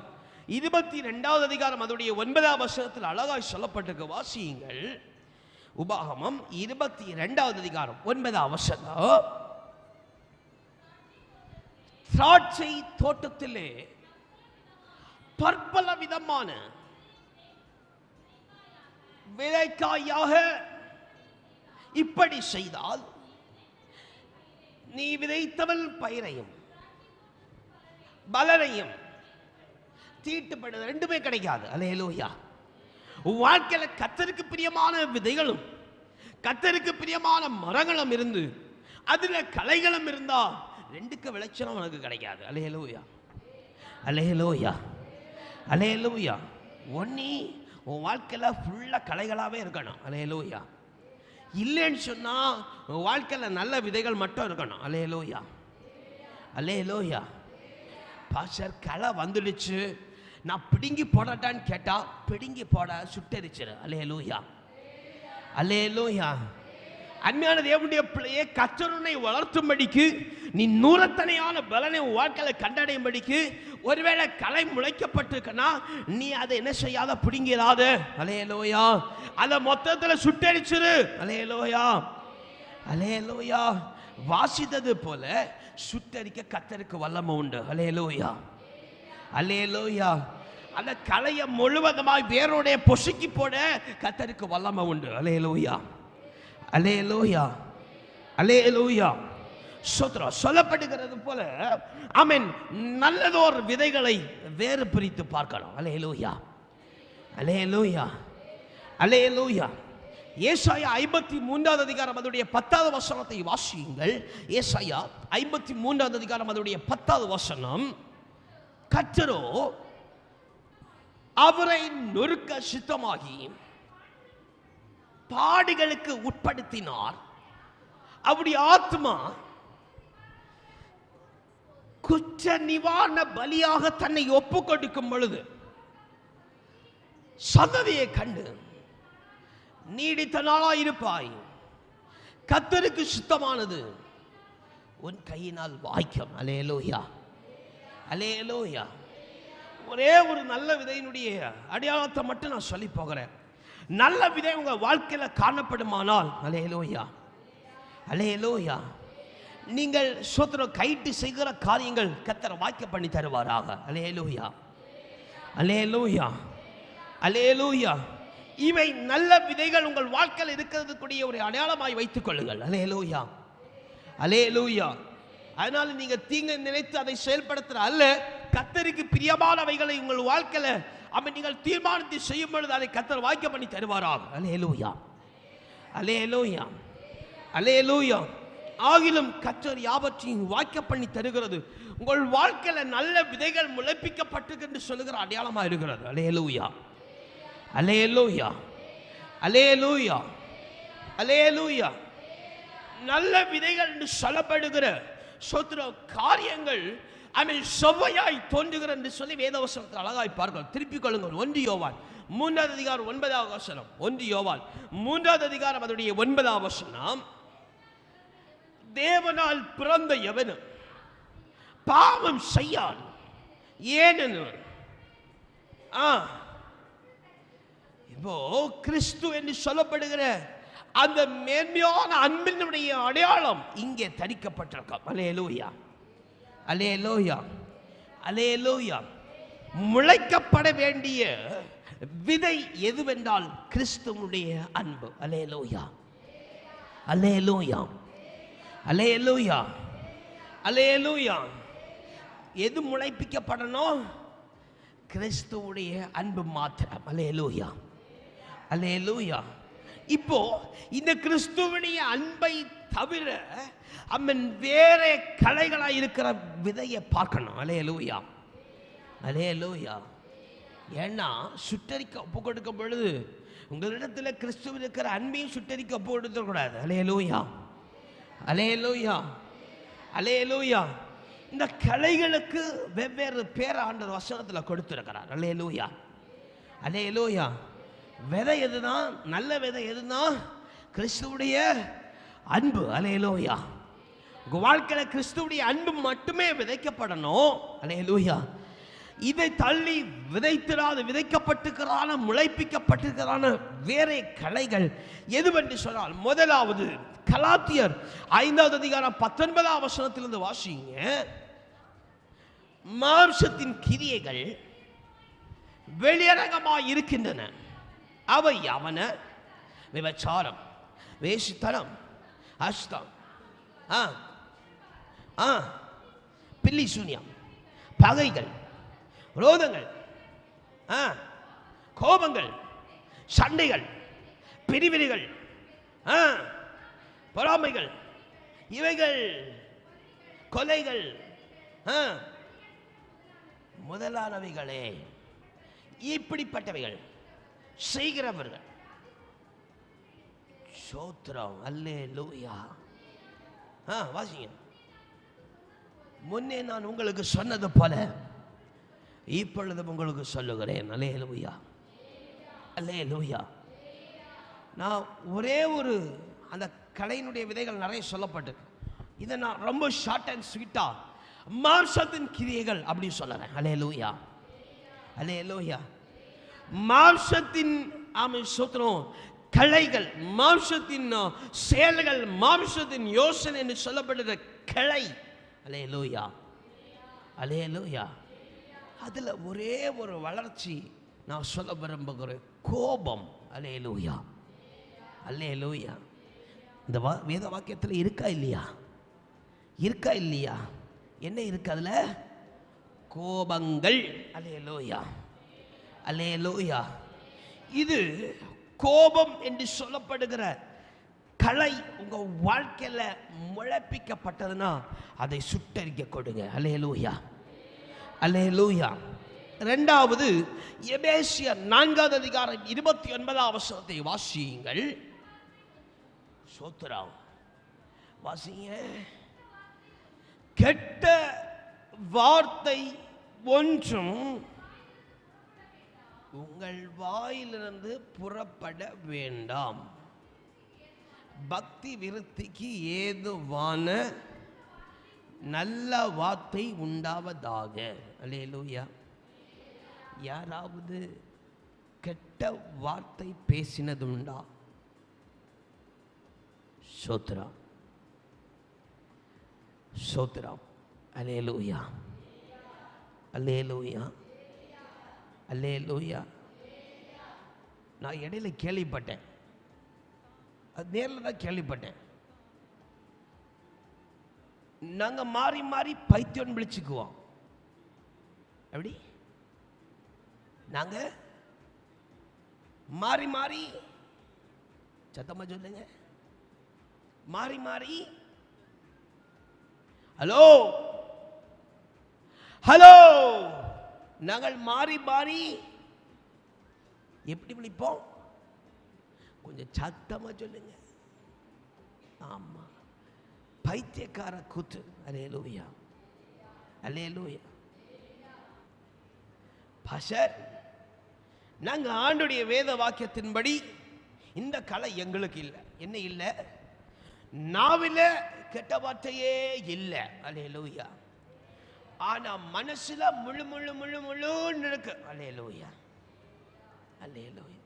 22வது அதிகாரம் அதோடைய 9வது வசனத்தில் அழகாய் சொல்லப்பட்டிருக்கு. வாசியுங்கள். உபாகமம் 22வது அதிகாரம் 9வது வசனம். திராட்சை தோட்டத்திலே பற்பல விதமான விதைக்காயாக இப்படி செய்தால் நீ விதைத்தவள் பயிரையும் பலனையும் தீட்டுப்படுது ரெண்டுமே கிடைக்காது. அல்லேலூயா. உன் வாழ்க்கையில கர்த்தருக்கு பிரியமான விதைகளும் கர்த்தருக்கு பிரியமான மரங்களும் இருந்து அதுல களைகளும் இருந்தா ரெண்டுக்கு விளைச்சலும் உனக்கு கிடைக்காது. அல்லேலூயா, அல்லேலூயா, அல்லேலூயா. ஒன்னி உன் வாழ்க்கையில ஃபுல்லா களைகளாவே இருக்கணும். அல்லேலூயா. இல்லைன்னு சொன்னா உன் வாழ்க்கையில நல்ல விதைகள் மட்டும் இருக்கணும். அல்லேலூயா, அல்லேலூயா. பாஸ்டர் களை வந்துடுச்சு, நான் பிடுங்கி போடட்டான்னு கேட்டா பிடுங்கி போட சுட்டரிச்சிரு. அல்லேலூயா, அல்லேலூயா. அன்மையான தேவனுடைய பிள்ளையே, கர்த்தருனை வளர்த்தும்படிக்கு நீ நூறத்தனையான பலனை வாழ்க்கையில கண்டடையும்படிக்கு ஒருவேளை களை முளைக்கப்பட்டிருக்கனா நீ அதை என்ன செய்யாத, பிடுங்கிறாத. அல்லேலூயா. அதை மொத்தத்தில் சுட்டரிச்சிரு. அல்லேலூயா, அல்லேலூயா. வாசித்தது போல சுட்டரிக்க கர்த்தருக்கு வல்லமை உண்டு. அல்லேலூயா, அல்லேலூயா. அந்த களையை முழுவதுமாய் வேரோடைய பொசுக்கி போட கர்த்தருக்கு வல்லமை உண்டு. அல்லேலூயா, அல்லேலூயா, அல்லேலூயா. ஸ்தோத்திரம். சொல்லப்படுகிறது போல ஆமென், நல்லதோர் விதைகளை வேறு பிரித்து பார்க்கணும். அல்லேலூயா, அல்லேலூயா, அல்லேலூயா. ஏசாயா 53வது அதிகாரம் அதனுடைய 10வது வசனத்தை வாசியுங்கள். ஏசாயா 53வது அதிகாரம் அதனுடைய 10வது வசனம். கர்த்தரோ அவரை நொறுக்க சித்தமாகி பாடுகளுக்கு உட்படுத்தினார். அவருடைய ஆத்மா குற்ற நிவாரண பலியாக தன்னை ஒப்பு கொடுக்கும் பொழுது சந்ததியை கண்டு நீடித்த நாளாயிருப்பாய். கர்த்தருக்கு சுத்தமானது உன் கையினால் வாய்க்கும். அல்லேலூயா, அல்லேலூயா. ஒரே ஒரு நல்ல விதையினுடைய அடையாளத்தை மட்டும் நான் சொல்லி போகிறேன். நல்ல விதை உங்க வாழ்க்கையில காணப்படுமானால் அல்லேலூயா, அல்லேலூயா, நீங்கள் ஸ்தோத்திரம் கைட்டு செய்கிற காரியங்கள் கர்த்தர் வாய்க்க பண்ணி தருவாராக. அல்லேலூயா, அல்லேலூயா, அல்லேலூயா. இவை நல்ல விதைகள் உங்கள் வாழ்க்கையில் இருக்கிறதுக்குரிய ஒரு அடையாளமாய் வைத்துக் கொள்ளுங்கள். அல்லேலூயா, அல்லேலூயா. அதனால நீங்க தீங்கு நினைத்து அதை செயல்படுத்துற அல்ல, கர்த்தருக்கு பிரியமானவைகளை உங்கள் வாழ்க்கையில அப்ப நீங்கள் தீர்மானத்தை செய்யும் பொழுது அதை கர்த்தர் வாய்க்க பண்ணி தருவாராக. அல்லேலூயா, அல்லேலூயா, அல்லேலூயா. ஆகிலும் கர்த்தர் யாவற்றையும் வாய்க்க பண்ணி தருகிறது உங்கள் வாழ்க்கையில நல்ல விதைகள் முளைப்பிக்கப்பட்டு என்று சொல்லுகிற அடையாளமா இருக்கிறது. அல்லேலூயா, அல்லேலூயா, அல்லேலூயா, அல்லேலூயா. நல்ல விதைகள் என்று சொல்லப்படுகிற சொத்துர காரியங்கள் செவ்வையாய் தோன்றுகிற என்று சொல்லி வேதவசனத்தில் அழகாய் பார்க்கலாம். திருப்பிக் கொள்ளுங்கள். 1 யோவான் 3வது அதிகாரம் 9வது வசனம். 1 யோவான் 3வது அதிகாரம் அதனுடைய 9வது வசனம். தேவனால் பிறந்த எவனும் பாவம் செய்யான். ஏனெனில் இப்போ கிறிஸ்து என்று சொல்லப்படுகிற அந்த மேன்மையான அன்பினுடைய அடையாளம் இங்கே தரிக்கப்பட்டிருக்கும். அல்லேலூயா, அல்லேலூயா, அல்லேலூயா. முளைக்கப்பட வேண்டிய விதை எதுவென்றால் கிறிஸ்துவுடைய அன்பு. அல்லேலூயா, அல்லேலூயா, அல்லேலூயா, அல்லேலூயா. எது முளைப்பிக்கப்படணும்? கிறிஸ்துவுடைய அன்பு மாத்திரம். அல்லேலூயா, அல்லேலூயா. இப்போ இந்த கிறிஸ்துவுடைய அன்பை தவிர அம்மன் வேற கலைகளாக இருக்கிற விதையை பார்க்கணும். அல்லேலூயா, அல்லேலூயா. ஏன்னா சுட்டரிக்க ஒப்பு கொடுக்கும் பொழுது உங்களிடத்தில் கிறிஸ்துவில் இருக்கிற அன்பையும் சுட்டரிக்க ஒப்பு கொடுக்கக்கூடாது. அல்லேலூயா, அல்லேலூயா, அல்லேலூயா. இந்த கலைகளுக்கு வெவ்வேறு பேர் ஆண்டவர் வசனத்தில் கொடுத்திருக்கிறார். அல்லேலூயா, அல்லேலூயா. விதை எதுனா, நல்ல விதை எதுனா கிறிஸ்துவுடைய அன்பு. அல்லேலூயா. உங்க வாழ்க்கையில கிறிஸ்துவுடைய அன்பு மட்டுமே விதைக்கப்படணும். அல்லேலூயா. இதை தள்ளி விதைத்திராது விதைக்கப்பட்டிருக்கிறான முளைப்பிக்கப்பட்டிருக்கிறான வேற கலைகள் எதுவென்று சொன்னால், முதலாவது கலாத்தியர் 5வது அதிகாரம் 19வது வசனத்திலிருந்து வாசிங்க. மாம்சத்தின் கிரியைகள் வெளியரங்கமாய் இருக்கின்றன. அவை யாவன? விபச்சாரம், வேசித்தனம், அஷ்டம், பில்லி சூனியம், பகைகள், ரோதங்கள், கோபங்கள், சண்டைகள், பிரிவினைகள், பொறாமைகள், இவைகள், கொலைகள் முதலானவைகளே, இப்படிப்பட்டவைகள் செய்கிறவர்கள். சோத்ரம். அல்லேலூயா. வாசிங்க. முன்னே நான் உங்களுக்கு சொன்னது போல இப்பொழுது உங்களுக்கு சொல்லுகிறேன். அல்லேலூயா, அல்லேலூயா. நான் ஒரே ஒரு அந்த கலையினுடைய விதைகள் நிறைய சொல்லப்பட்டு, இதை நான் ரொம்ப ஷார்ட் அண்ட் ஸ்வீட்டா மாம்சத்தின் கிரியைகள் அப்படி சொல்லுறேன். அல்லேலூயா, அல்லேலூயா. மாம்சத்தின் சோத்திரம் கலைகள், மாம்சத்தின் செயல்கள், மாம்சத்தின் யோசனை என்று சொல்லப்பட்டது கிளை. அல்லேலூயா, அல்லேலூயா. அதுல ஒரே ஒரு வளர்ச்சி நான் சொல்ல விரும்புகிறேன், கோபம். அல்லேலூயா, அல்லேலூயா. இந்த வேத வாக்கியத்தில் இருக்கா இல்லையா? இருக்கா இல்லையா? என்ன இருக்கு அதுல? கோபங்கள். அல்லேலூயா, அல்லேலூயா. இது கோபம் என்று சொல்லப்படுகிற களை உங்க வாழ்க்கையில முளைப்பிக்கப்பட்டதுன்னா அதை சுட்டரிக்க கொடுங்க. அல்லேலூயா, அல்லேலூயா. இரண்டாவது, எபேசியர் 4வது அதிகாரம் 29வது வசனத்தை வாசியுங்கள். சோத்ரம். வாசிங்க. கெட்ட வார்த்தை ஒன்றும் உங்கள் வாயிலிருந்து புறப்பட வேண்டாம், பக்தி விருத்திக்கு ஏதுவான நல்ல வார்த்தை உண்டாவதாக. அல்லேலூயா. யாராவது கெட்ட வார்த்தை பேசினது உண்டா? சோத்ரா, சோத்ரா. அல்லேலூயா, அல்லேலூயா, அல்லேலூயா. நான் இடையில கேள்விப்பட்டேன், அது நேரில் தான் கேள்விப்பட்டேன். நாங்க மாறி மாறி பைத்தியம் விழிச்சுக்குவோம். எப்படி? நாங்க மாறி மாறி, சத்தமா சொல்லுங்க, மாறி மாறி. Hello, hello. நாங்கள் மாறி மாறி எப்படி விழிப்போம்? கொஞ்சம் சத்தமா சொல்லுங்க. ஆமா, பைத்தியக்கார கூத்து. அல்லேலூயா, அல்லேலூயா. பாஸ்டர், நாங்க ஆண்டுடைய வேத வாக்கியத்தின்படி இந்த கலை எங்களுக்கு இல்லை. என்ன இல்லை? நாவில கெட்ட வார்த்தையே இல்லை. அல்லேலூயா. ஆனா மனசுல முழு முழு முழு முழுன்னு இருக்கு. அல்லேலூயா, அல்லேலூயா,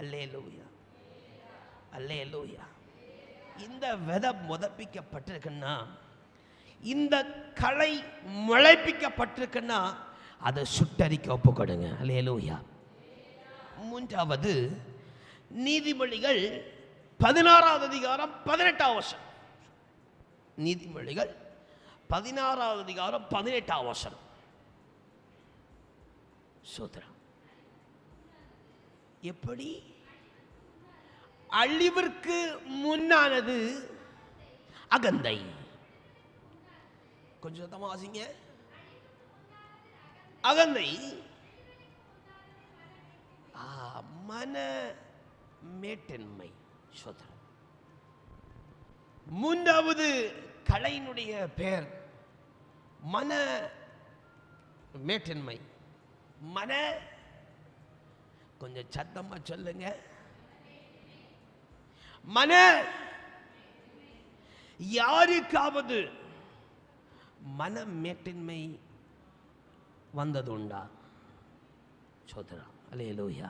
அல்லேலூயா, அல்லேலூயா. இந்த விதை முதப்பிக்கப்பட்டிருக்குன்னா, இந்த களை முளைப்பிக்கப்பட்டிருக்குன்னா அதை சுட்டரிக்க ஒப்புக்கொடுங்க. அல்லேலூயா. மூன்றாவது, நீதிமொழிகள் 16வது அதிகாரம் 18வது வசனம். நீதிமொழிகள் 16வது அதிகாரம் 18வது வசனம். சோத்ரா. எப்படி? அழிவிற்கு முன்னானது அகந்தை. கொஞ்சம் சத்தமா வாசிங்க. அகந்தை மன மேட்டன்மை. சோதரம். மூன்றாவது கலையினுடைய பெயர் மன மேட்டன்மை. மன, கொஞ்சம் சத்தமா சொல்லுங்க, மன. யாருக்காவது மன மேட்டின்மை வந்தது உண்டா? சோதரா. அல்லேலூயா.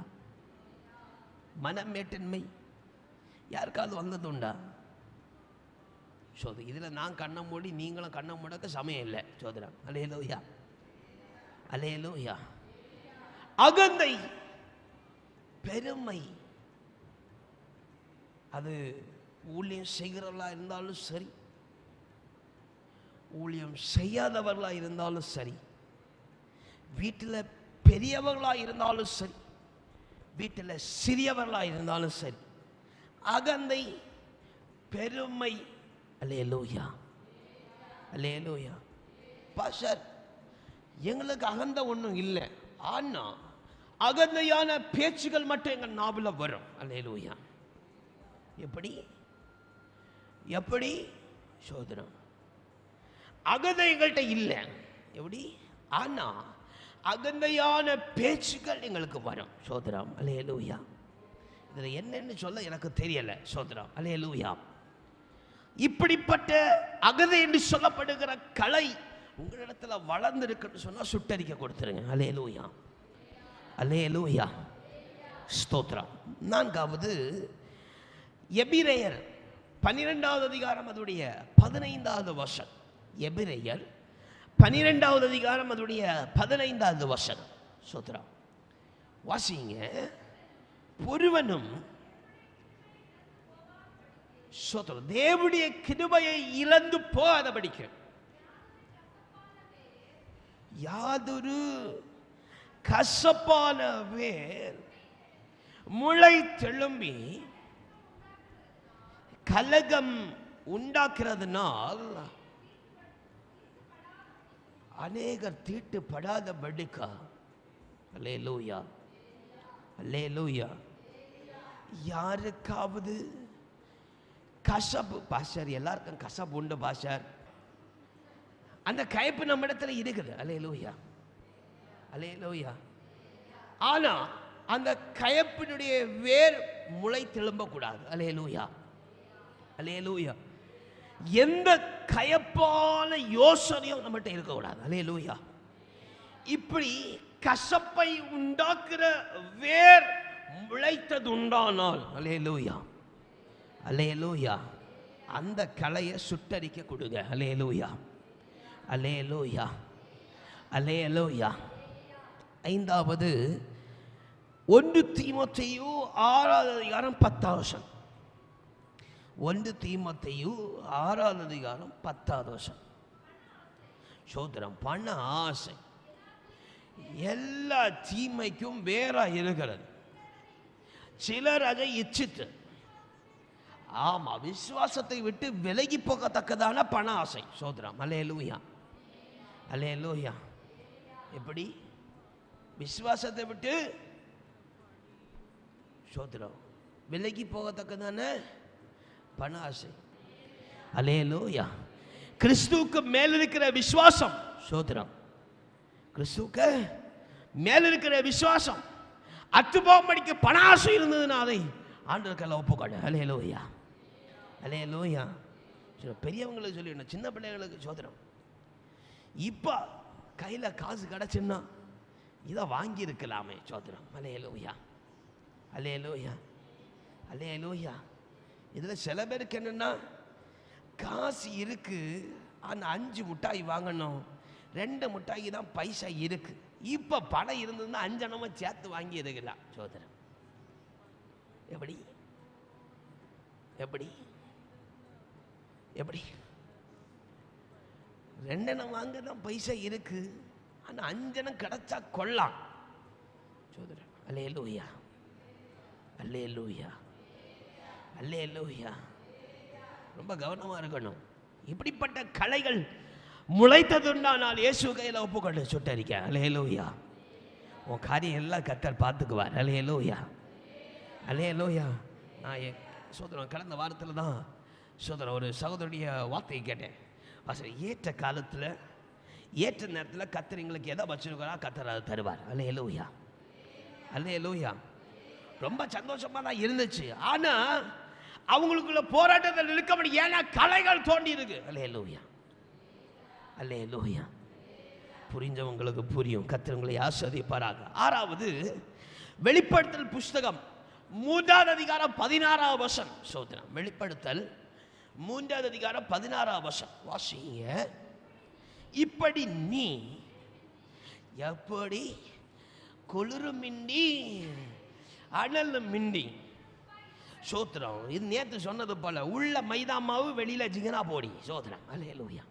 மனமேட்டின்மை யாருக்காவது வந்தது உண்டா? சோதரி. இதில் நான் கண்ணை மூடி நீங்களும் கண்ணை மூடக்க சமயம் இல்லை. சோதரா. அல்லேலூயா, அல்லேலூயா. அகந்தை, பெருமை. அது ஊழியம் செய்கிறவர்களா இருந்தாலும் சரி, ஊழியம் செய்யாதவர்களாக இருந்தாலும் சரி, வீட்டில் பெரியவர்களாக இருந்தாலும் சரி, வீட்டில் சிறியவர்களாக இருந்தாலும் சரி, அகந்தை, பெருமை, அல்லேலூயா அல்லேலூயா. பாஸ்டர், எங்களுக்கு அகந்த ஒன்றும் இல்லை, ஆனால் அகந்தையான பேச்சுகள் மட்டும் எங்கள் நாவில் வரும். அல்லேலூயா. எப்படி எப்படி சோதனம்? அகந்தை எங்கள்கிட்ட இல்லை, எப்படி? ஆனா அகந்தையான பேச்சுக்கள் எங்களுக்கு வரும். சோதரம். அல்லேலூயா. இதில் என்னன்னு சொல்ல எனக்கு தெரியல. சோதரம். அல்லேலூயா. இப்படிப்பட்ட அகந்தை என்று சொல்லப்படுகிற கலை உங்களிடத்துல வளர்ந்துருக்குன்னு சொன்னா சுட்டரிக்க கொடுத்துருங்க. அல்லேலூயா அல்லேலூயா ஸ்தோத்திரம். நான்காவது எபிரேயர் 12வது அதிகாரம் அதோடைய 15வது வசனம். எபிரேயர் 12வது அதிகாரம் அதோடைய 15வது வசனம். ஸ்தோத்திரம். வாசிங்க. ஒருவனும் ஸ்தோத்திரம் தேவனுடைய கிருபையை இழந்து போகாதபடிக்கு யாதொரு கசப்பான வேர் முளை தெழும்பி கலகம் உண்டாக்குறதுனால் அநேகர் தீட்டுப்படாதபடிக்கா. அல்லேலூயா அல்லேலூயா. யாருக்காவது கசப்பு, பாஸ்டர் எல்லாருக்கும் கசப்பு உண்டு பாஸ்டர், அந்த கயப்பு நம்ம இடத்துல இருக்குது. அல்லேலூயா அல்லேலூயா. ஆனா அந்த கயப்பினுடைய வேர் முளை திரும்பக்கூடாது. அல்லேலூயா அல்லேலூயா. எந்த கயப்பான யோசனையும் நம்மகிட்ட இருக்கக்கூடாது. அல்லேலூயா. இப்படி கசப்பை உண்டாக்குற வேர் முளைத்தது உண்டானால், அல்லேலூயா அல்லேலூயா, அந்த கலையை சுட்டரிக்க கொடுங்க. அல்லேலூயா அல்லேலூயா அல்லேலூயா. ஐந்தாவது 1 தீமோத்தேயு 6வது அதிகாரம் 10வது வசனம். 1 தீமோத்தேயு 6வது அதிகாரம் 10வது வசனம். சோதரம். பண ஆசை எல்லா தீமைக்கும் வேறா இருக்கிறது. சிலர் அதை இச்சித்து, ஆமா, விசுவாசத்தை விட்டு விலகி போகத்தக்கதான பண ஆசை. சோதரம். அல்லேலூயா அல்லேலூயா. எப்படி? விசுவாசத்தை விட்டு சோதரம் விலகி போகத்தக்கதான பண ஆசை. அல்லேலூயா. கிறிஸ்துவுக்கு மேல் இருக்கிற விசுவாசம். சோதரம். கிறிஸ்துவுக்கு மேல் இருக்கிற விசுவாசம் அத்துப்போம்படிக்கு பண ஆசை இருந்ததுன்னா அதை ஆண்டவருக்கெல்லாம் ஒப்புக்கொடு. அல்லேலூயா அல்லேலூயா. பெரியவங்களுக்கு சொல்லி சின்ன பிள்ளைகளுக்கு சோதரம். இப்போ கையில் காசு கிடச்சுன்னா இதை வாங்கியிருக்கலாமே. சோதரம். அல்லேலூயா அல்லேலூயா அல்லேலூயா. இதில் சில பேருக்கு என்னென்னா, காசு இருக்கு ஆனால் 5 மிட்டாய் வாங்கணும், 2 மிட்டாய்க்கு தான் பைசா இருக்கு. இப்போ பணம் இருந்ததுன்னா 5 அணமா சேர்த்து வாங்கி இருக்கலாம். சோதரம். எப்படி எப்படி எப்படி 2 அணம் வாங்க தான் பைசா இருக்கு, ஆனால் 5 அணம் கிடைச்சா கொள்ளலாம். சோதரம். அல்லேலூயா அல்லேலூயா அல்லேலூயா. ரொம்ப கவனமாக இருக்கணும். இப்படிப்பட்ட கலைகள் முளைத்ததுண்டானால் இயேசு கையில் ஒப்புக்கொண்டு சுட்டரிக்க. அல்லேலூயா. உன் காரியம் எல்லாம் கர்த்தர் பார்த்துக்குவார். அல்லேலூயா அல்லேலூயா. நான் சோதரன் கடந்த வாரத்தில் தான் சோதரன் ஒரு சகோதரிய வார்த்தையை கேட்டேன். ஏற்ற காலத்தில் ஏற்ற நேரத்தில் கர்த்தர் எங்களுக்கு எதை வச்சிருக்கிறா கர்த்தர் அதை தருவார். அல்லேலூயா அல்லேலூயா. ரொம்ப சந்தோஷமாக தான் இருந்துச்சு. ஆனால் அவங்களுக்குள்ள போராட்டத்தில் இருக்க முடியும். ஏன்னா கலைகள் தோண்டி இருக்கு. அல்லேலூயா அல்லேலூயா. புரிஞ்சவங்களுக்கு புரியும். கர்த்தர் உங்களை ஆசீர்வதிப்பாராக. 6வது வெளிப்படுத்தல் புஸ்தகம் 3வது அதிகாரம் 16வது வசனம். சோதனம். வெளிப்படுத்தல் 3வது அதிகாரம் 16வது வசனம். வாசிங்க. இப்படி நீ எப்படி குளிரும் மிண்டி அனலும் மிண்டி. சோத்திரம். இது நேற்று சொன்னது போல உள்ள மைதா மாவு வெளியில ஜிகனா போடி. சோத்திரம். அல்லேலூயா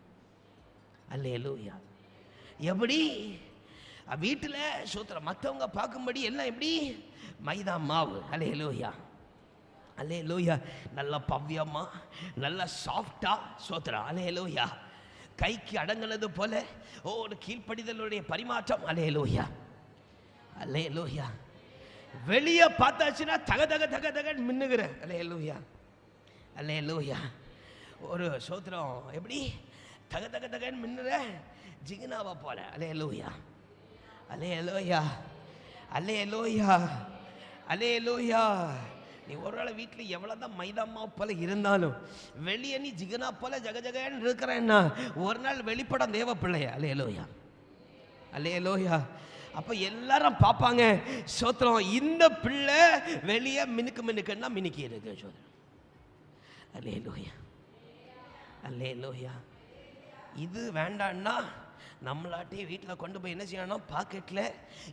அல்லேலூயா. எப்படி வீட்டில் சோத்திரம் மற்றவங்க பார்க்கும்படி எல்லாம் எப்படி மைதா மாவு. அல்லேலூயா, அல்லேலூயா. நல்ல பவ்யமா, நல்ல சாஃப்டா சோத்திரம். அல்லேலூயா. கைக்கு அடங்கினது போல ஒரு கீழ்ப்படிதலுடைய பரிமாற்றம். அல்லேலூயா, அல்லேலூயா. வெளியே பார்த்தாச்சுன்னா தக தக தக தகன்னு மின்னுகிற. அல்லேலூயா, அல்லேலூயா. ஒரு சோத்திரம் எப்படி தக தக தகன்னு மின்னுற ஜிகினாவை போல. அல்லேலூயா, அல்லேலூயா, அல்லேலூயா, அல்லேலூயா. நீ ஒரு வேளை வீட்டில் எவ்வளோதான் மைதா மாவு போல இருந்தாலும் வெளியே நீ ஜிகனா போல ஜகஜகன்னு இருக்கிறேன்னா ஒரு நாள் வெளிப்படம் தேவ பிள்ளைய. அல்லேலூயா, அல்லேலூயா. அப்போ எல்லாரும் பார்ப்பாங்க சோத்திரம் இந்த பிள்ளை வெளியே மினுக்கு மினுக்குன்னா மினுக்கி இருக்கு சோதரம். அல்லேலூயா, அல்லேலூயா. இது வேண்டான்னா நம்மளாட்டே வீட்டில் கொண்டு போய் என்ன செய்யணும், பாக்கெட்டில்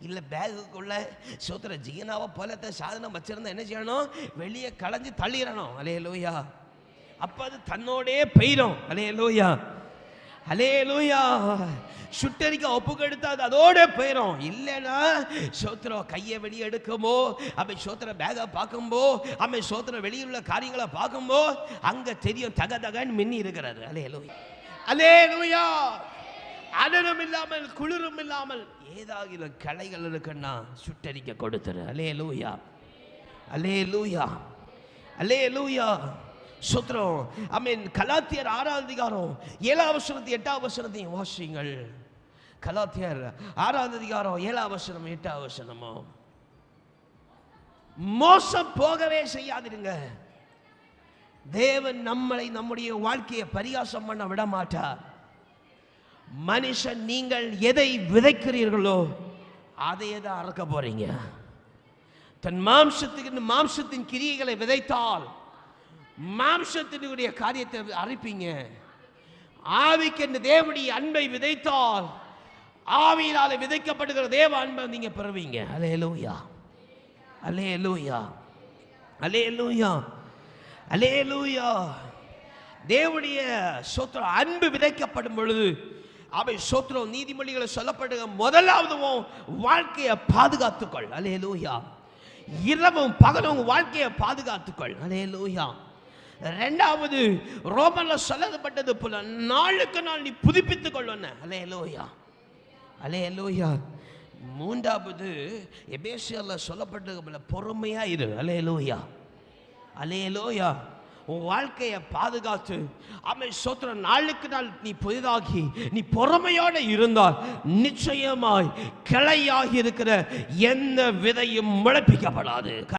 இல்லை பேகுக்குள்ள சோத்திர ஜீனாவை போலத்தை சாதனம் வச்சிருந்தா என்ன செய்யணும், வெளியே களைஞ்சி தள்ளிடணும். அல்லேலூயா. அப்போ அது தன்னோடே பெய்யும். அல்லேலூயா, அல்லேலூயா. சுட்டரிக்க ஒப்புக்கு எடுத்தா அது அதோட போயிடும். இல்லைன்னா சோத்திரம் கையை வெளியே எடுக்கும்போ அப்படி சோத்திர பேகை பார்க்கும்போ அப்படி சோத்திர வெளியுள்ள காரியங்களை பார்க்கும்போ அங்க தெரியும் தக தகன்னு மின்னி இருக்கிறது. அல்லேலூயா, அல்லேலூயா. அனலும் இல்லாமல் குளிரும் இல்லாமல் ஏதாவது கலைகள் இருக்குன்னா சுட்டரிக்க கொடுத்துரு. அல்லேலூயா, அல்லேலூயா, அல்லேலூயா. சோத்திரம். ஆமென். கலாத்தியர் 6ஆம் அதிகாரம் 7ஆம் வசனத்தை 8ஆம் வசனத்தையும் வாசிங்கள். கலாத்தியர் 6ஆம் அதிகாரம் 7ஆம் வசனம் 8ஆம் வசனமோ. மோசம் போகவே செய்யாதிருங்க. தேவன் நம்மளை நம்முடைய வாழ்க்கையை பரிகாசம் பண்ண விட மாட்டார். மனுஷன் நீங்கள் எதை விதைக்கிறீர்களோ அதையே தான் அறுக்க போறீங்க. தன் மாம்சத்தின் கிரியைகளை விதைத்தால் மாம்சத்தினுடைய காரியத்தை அறுப்பீங்க. ஆவிக்கு தேவனுடைய அன்பை விதைத்தால் ஆவியினால விதைக்கப்படுகிற தேவ அன்பை நீங்க பெறுவீங்க. அல்லேலூயா, அல்லேலூயா, அல்லேலூயா, அல்லேலூயா. தேவனுடைய சோத்திரம் அன்பு விதைக்கப்படும் பொழுது அவை சோத்திரம் நீதிமொழிகளை சொல்லப்படுகிற முதலாவது வாழ்க்கையை பாதுகாத்துக்கொள். அல்லேலூயா. இரவும் பகலும் வாழ்க்கையை பாதுகாத்துக்கொள். அல்லேலூயா. இரண்டாவது ரோமன்ல சொல்லப்பட்டது போல நாளுக்கு நாள் நீ புதுப்பித்துக் கொள்ளணும். அல்லேலூயா, அல்லேலூயா. மூன்றாவது எபேசியர்ல சொல்லப்பட்டது போல பொறுமையா இரு. அல்லேலூயா, அல்லேலூயா. உன் வாழ்க்கையை பாதுகாத்து அவன் சோத்திர நாளுக்கு நாள் நீ புதிதாகி நீ பொறுமையோடு இருந்தால் நிச்சயமாய் கிளையாகி இருக்கிற எந்த விதையும் முளைப்பிக்கப்படாது.